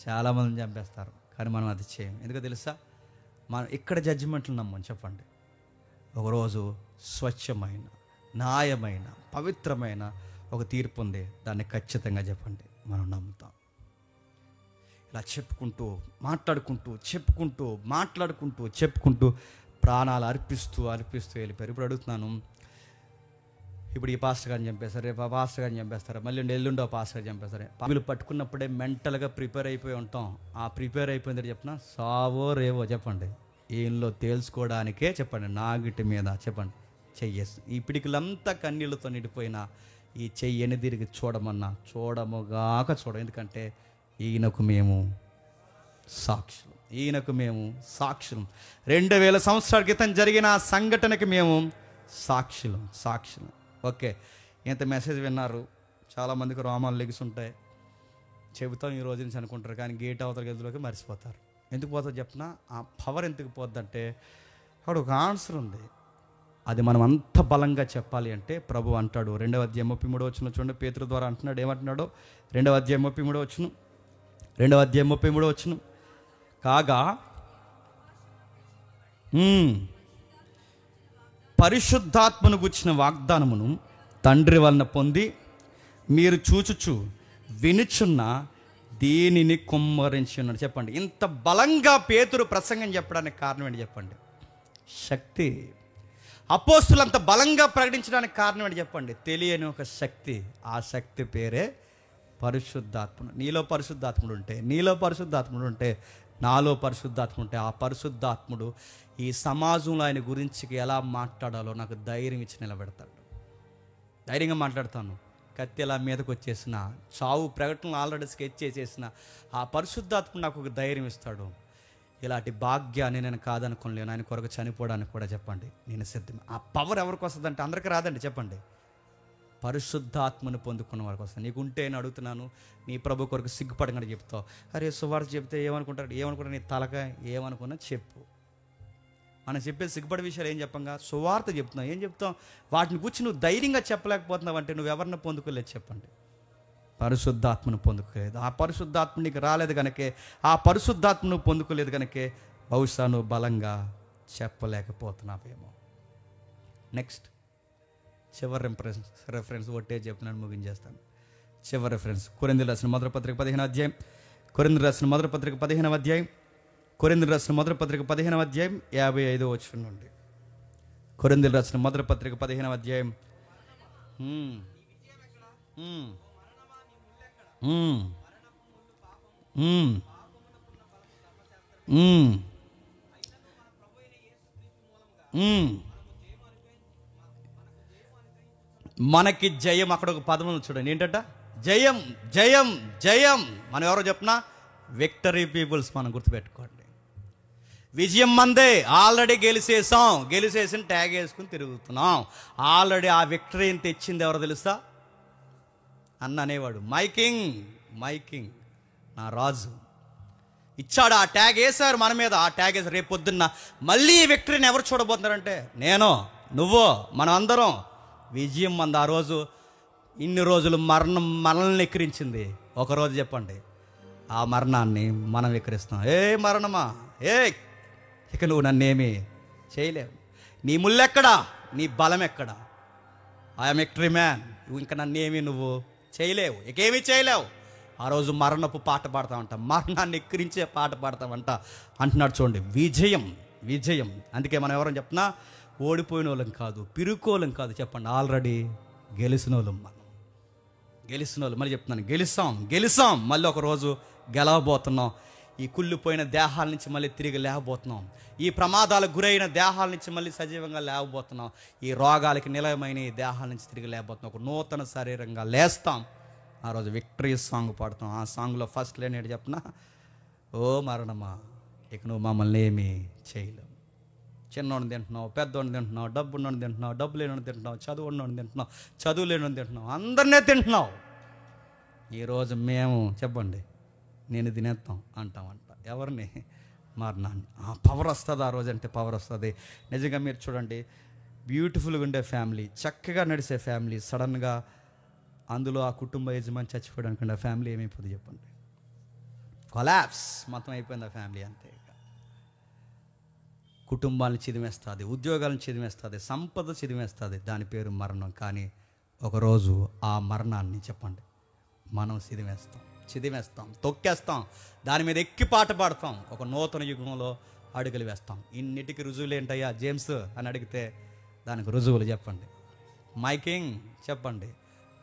చాలామందిని చంపేస్తారు, కానీ మనం అది చేయం. ఎందుకో తెలుసా? మనం ఇక్కడ జడ్జిమెంట్లు నమ్మని చెప్పండి. ఒకరోజు స్వచ్ఛమైన, న్యాయమైన, పవిత్రమైన ఒక తీర్పు ఉంది, దాన్ని ఖచ్చితంగా చెప్పండి మనం నమ్ముతాం. ఇలా చెప్పుకుంటూ చెప్పుకుంటూ ప్రాణాలు అర్పిస్తూ వెళ్ళిపోయారు. ఇప్పుడు అడుగుతున్నాను, ఇప్పుడు ఈ పాస్టర్ గారిని చంపేస్తారు, రేపు ఆ పాస్టర్ గారిని చంపేస్తారు, మళ్ళీ ఎల్లుండో పాస్టర్ గారిని చంపేస్తారు. వీళ్ళు పట్టుకున్నప్పుడే మెంటల్గా ప్రిపేర్ అయిపోయి ఉంటాం. ఆ ప్రిపేర్ అయిపోయింది చెప్పిన సావో రేవో చెప్పండి, ఈయనలో తేల్చుకోవడానికే చెప్పండి, నాగిటి మీద చెప్పండి చెయ్యేసి ఈ పిడికిలంతా కన్నీళ్ళతో నిండిపోయిన ఈ చెయ్యని తిరిగి చూడమన్నా చూడముగాక చూడం. ఎందుకంటే ఈయనకు మేము సాక్షులు, 2000 సంవత్సరాల క్రితం జరిగిన ఆ సంఘటనకి మేము సాక్షులం. ఓకే, ఇంత మెసేజ్ విన్నారు, చాలామందికి రోమాలు లెగిసి ఉంటాయి, చెబుతాం ఈ రోజు నుంచి అనుకుంటారు, కానీ గేట్ అవతల గదిలోకి మర్చిపోతారు. ఎందుకు పోతుంది చెప్పినా, ఆ పవర్ ఎందుకు పోద్దంటే అక్కడ ఒక ఆన్సర్ ఉంది. అది మనం అంత బలంగా చెప్పాలి అంటే ప్రభు అంటాడు 2వ అధ్యాయం 33వ వచనం చూడండి. పేతురు ద్వారా అంటున్నాడు, ఏమంటున్నాడో 2వ అధ్యాయం 33వ వచనం. కాగా పరిశుద్ధాత్మను గుచ్చిన వాగ్దానమును తండ్రి వలన పొంది మీరు చూచుచు వినుచున్న దీనిని కుమ్మరించి ఉన్నాడు. చెప్పండి, ఇంత బలంగా పేతురు ప్రసంగం చెప్పడానికి కారణం ఏంటి చెప్పండి? శక్తి. అపోస్తులు అంత బలంగా ప్రకటించడానికి కారణం ఏంటి చెప్పండి? తెలియని ఒక శక్తి. ఆ శక్తి పేరే పరిశుద్ధాత్ముడు. నీలో పరిశుద్ధాత్ముడు ఉంటే నాలో పరిశుద్ధాత్ముడు ఉంటే ఆ పరిశుద్ధాత్ముడు ఈ సమాజంలో ఆయన గురించి ఎలా మాట్లాడాలో నాకు ధైర్యం ఇచ్చి నిలబెడతాడు. ధైర్యంగా మాట్లాడతాను. కత్తి ఎలా మీదకి వచ్చేసిన, చావు ప్రకటనలు ఆల్రెడీ స్కెచ్ చేసేసిన ఆ పరిశుద్ధాత్ముడు నాకు ఒక ధైర్యం ఇస్తాడు. ఇలాంటి భాగ్యాన్ని నేను కాదనుకోలేను, ఆయన కొరకు చనిపోవడానికి కూడా చెప్పండి నేను సిద్ధమే. ఆ పవర్ ఎవరికి వస్తుందంటే అందరికీ రాదండి చెప్పండి, పరిశుద్ధాత్మను పొందుకున్న వారికి వస్తుంది. నీకుంటే నేను అడుగుతున్నాను, నీ ప్రభు కొరకు సిగ్గుపడకుండా చెప్తావు. అరే సువార్త చెప్తే ఏమనుకుంటారు నీ తలకాయ, ఏమనుకున్నా చెప్పు. మనం చెప్పే సిగ్గుపడే విషయాలు ఏం చెప్పంగా, సువార్త చెప్తున్నావు, ఏం చెప్తాం? వాటిని గురించి నువ్వు ధైర్యంగా చెప్పలేకపోతున్నావు అంటే నువ్వు ఎవరిని పొందుకోలేదు చెప్పండి? పరిశుద్ధాత్మను పొందుకోలేదు. ఆ పరిశుద్ధాత్మ నీకు రాలేదు కనుకే, ఆ పరిశుద్ధాత్మను పొందుకోలేదు కనుకే బహుశా నువ్వు బలంగా చెప్పలేకపోతున్నావేమో. నెక్స్ట్ చివరి రెఫరెన్స్ ఒకటే చెప్తున్నాను, ముగించేస్తాను. చివరి రెఫరెన్స్ కొరింథీయులకు రాసిన మొదటి పత్రిక 15వ అధ్యాయం. కొరింథీయులకు రాసిన మొదటి పత్రిక 15వ అధ్యాయం. కొరింథీయులకు రాసిన మొదటి పత్రిక 15వ అధ్యాయం 55వ వచనం నుండి. కొరింథీయులకు రాసిన మొదటి పత్రిక 15వ అధ్యాయం. మనకి జయం. అక్కడ ఒక పదం చూడండి, ఏంటంట? జయం, జయం, జయం. మనం ఎవరో చెప్పినా విక్టరీ పీపుల్స్. మనం గుర్తుపెట్టుకోండి, విజయం మందే. ఆల్రెడీ గెలిచేసి ట్యాగ్ వేసుకుని తిరుగుతున్నాం. ఆల్రెడీ ఆ విక్టరీని తెచ్చింది ఎవరో తెలుసా? అన్న అనేవాడు, మైకింగ్ నా రాజు ఇచ్చాడు. ఆ ట్యాగ్ వేశారు మన మీద, ఆ ట్యాగ్ వేసారు. రేపు పొద్దున్న మళ్ళీ ఈ విక్టరీని ఎవరు చూడబోతున్నారంటే నేను, నువ్వు, మనం అందరం. విజయం మంది. ఆ రోజు ఇన్ని రోజులు మరణం మనల్ని ఎక్కిరించింది. ఒకరోజు చెప్పండి ఆ మరణాన్ని మనం ఎక్కిరిస్తాం. ఏ మరణమా, ఇక నువ్వు నన్నేమి చేయలేవు. నీ ముళ్ళెక్కడా, నీ బలం ఎక్కడా? I'm victory man. ఇంకా నన్నేమి నువ్వు చేయలేవు, ఇకేమీ చేయలేవు. ఆ రోజు మరణపు పాట పాడతామంట, మరణాన్ని ఎక్కిరించే పాట పాడతామంట అంటున్నాడు. చూడండి, విజయం, విజయం. అందుకే మనం ఎవరైనా చెప్పినా ఓడిపోయిన వాళ్ళం కాదు, పిరుకోలం కాదు, చెప్పండి, ఆల్రెడీ గెలిచిన వాళ్ళం. మనం గెలిచిన వాళ్ళు. మళ్ళీ చెప్తున్నాను, గెలిసాం. మళ్ళీ ఒకరోజు గెలవబోతున్నాం. ఈ కుళ్ళిపోయిన దేహాల నుంచి మళ్ళీ తిరిగి లేవబోతున్నాం. ఈ ప్రమాదాలకు గురైన దేహాల నుంచి మళ్ళీ సజీవంగా లేవబోతున్నాం. ఈ రోగాలకి నిలయమైన ఈ దేహాల నుంచి తిరిగి లేవబోతున్నాం. ఒక నూతన శరీరంగా లేస్తాం. ఆ రోజు విక్టరీ సాంగ్ పాడుతాం. ఆ సాంగ్లో ఫస్ట్ లైన్ ఏంటి చెప్పిన, ఓ మరణమా ఇక నువ్వు మమ్మల్ని ఏమీ చేయలేవు. చిన్నోడిని తింటున్నావు, పెద్దోడిని తింటున్నావు, డబ్బున్నోడిని తింటున్నావు, డబ్బు లేనివాడిని తింటున్నావు, చదువున్నోడిని తింటున్నావు, చదువు లేనివాడిని తింటున్నావు, అందరినీ తింటున్నావు. ఈరోజు మేము చెప్పండి నేను తినేస్తాం అంటామంట. ఎవరిని? మరణాన్ని. ఆ పవర్ వస్తుంది. ఆ రోజు అంటే పవర్ వస్తుంది. నిజంగా మీరు చూడండి, బ్యూటిఫుల్గా ఉండే ఫ్యామిలీ, చక్కగా నడిచే ఫ్యామిలీ, సడన్గా అందులో ఆ కుటుంబ యజమాని చచ్చిపోయాడు అనుకోండి, ఆ ఫ్యామిలీ ఏమైపోతుంది చెప్పండి? కొలాప్స్, మొత్తం అయిపోయింది ఆ ఫ్యామిలీ. అంతే. కుటుంబాలను చిదిమేస్తుంది, ఉద్యోగాలను చిదిమేస్తుంది, సంపద చిదిమేస్తుంది. దాని పేరు మరణం. కానీ ఒకరోజు ఆ మరణాన్ని చెప్పండి మనం చిదిమేస్తాం, తొక్కేస్తాం, దాని మీద ఎక్కి పాట పాడతాం. ఒక నూతన యుగంలో అడుగులు వేస్తాం. ఇన్నిటికి రుజువులు ఏంటయ్యా జేమ్స్ అని అడిగితే దానికి రుజువులు చెప్పండి. మై కింగ్ చెప్పండి,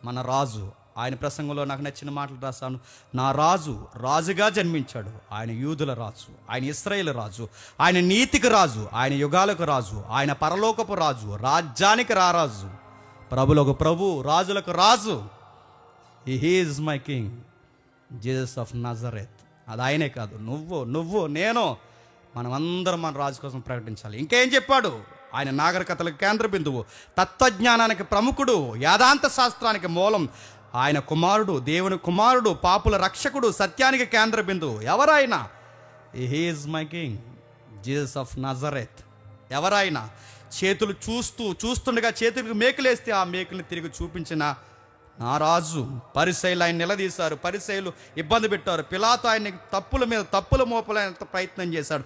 మన రాజు. ఆయన ప్రసంగంలో నాకు నచ్చిన మాటలు రాశాను. నా రాజు రాజుగా జన్మించాడు. ఆయన యూదుల రాజు, ఆయన ఇశ్రాయేలు రాజు, ఆయన నీతికి రాజు, ఆయన యుగాలకు రాజు, ఆయన పరలోకపు రాజు, రాజ్యానికి రారాజు, ప్రభులకు ప్రభు, రాజులకు రాజు. He is my king, Jesus of Nazareth. అది ఆయనే కాదు, నువ్వు నేను, మనమందరం మన రాజు కోసం ప్రకటించాలి. ఇంకేం చెప్పాడు? ఆయన నాగరికతలకు కేంద్ర బిందువు, తత్వజ్ఞానానికి ప్రముఖుడు, యాదాంత శాస్త్రానికి మూలం. ఆయన కుమారుడు, దేవుని కుమారుడు, పాపుల రక్షకుడు, సత్యానికి కేంద్ర బిందువు. ఎవరైనా? He is my king, Jesus of Nazareth. ఎవరైనా? చేతులు చూస్తుండగా చేతులకు మేకులేస్తే ఆ మేకుల్ని తిరిగి చూపించిన నా రాజు. పరిసయ్యులు ఆయన నిలదీశారు, పరిసయ్యులు ఇబ్బంది పెట్టారు. పిలాతు ఆయన్ని తప్పులు మోపలేంత ప్రయత్నం చేశాడు.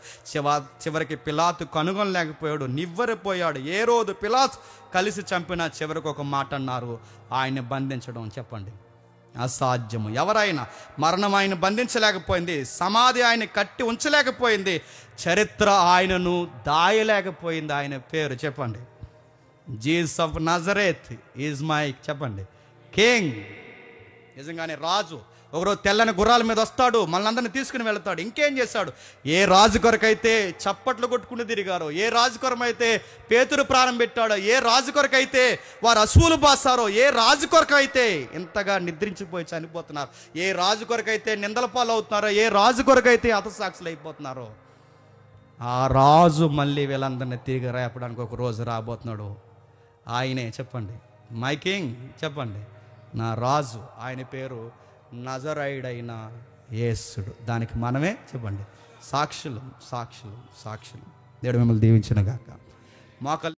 చివరికి పిలాతు కనుగొనలేకపోయాడు, నివ్వెరపోయాడు. ఏ రోజు పిలాతు కలిసి చంపినా చివరికి ఒక మాట అన్నారు, ఆయన్ని బంధించడం చెప్పండి అసాధ్యము. ఎవరైనా? మరణం ఆయన బంధించలేకపోయింది, సమాధి ఆయన కట్టి ఉంచలేకపోయింది, చరిత్ర ఆయనను దాయలేకపోయింది. ఆయన పేరు చెప్పండి, Jesus of Nazareth is my చెప్పండి కింగ్. నిజంగానే రాజు. ఒకరోజు తెల్లని గుర్రాల మీద వస్తాడు, మనందరిని తీసుకుని వెళ్తాడు. ఇంకేం చేశాడు? ఏ రాజు కొరకైతే చప్పట్లు కొట్టుకుని తిరిగారో, ఏ రాజు కొరకైతే పేతురు ప్రాణం పెట్టాడో, ఏ రాజు కొరకైతే వారు అసూలు బాసారో, ఏ రాజు కొరకైతే ఇంతగా నిద్రించిపోయి చనిపోతున్నారు, ఏ రాజు కొరకైతే నిందల పాలు అవుతున్నారో, ఏ రాజు కొరకైతే హతసాక్షులు అయిపోతున్నారో, ఆ రాజు మళ్ళీ వీళ్ళందరినీ తిరిగి రేపడానికి ఒక రోజు రాబోతున్నాడు. ఆయనే చెప్పండి మై కింగ్, చెప్పండి నా రాజు. ఆయన పేరు నజరైడైన యేసుడు. దానికి మనమే చెప్పండి సాక్షులు. దేవుడు మిమ్మల్ని దీవించును గాక. మోకాళ్ళు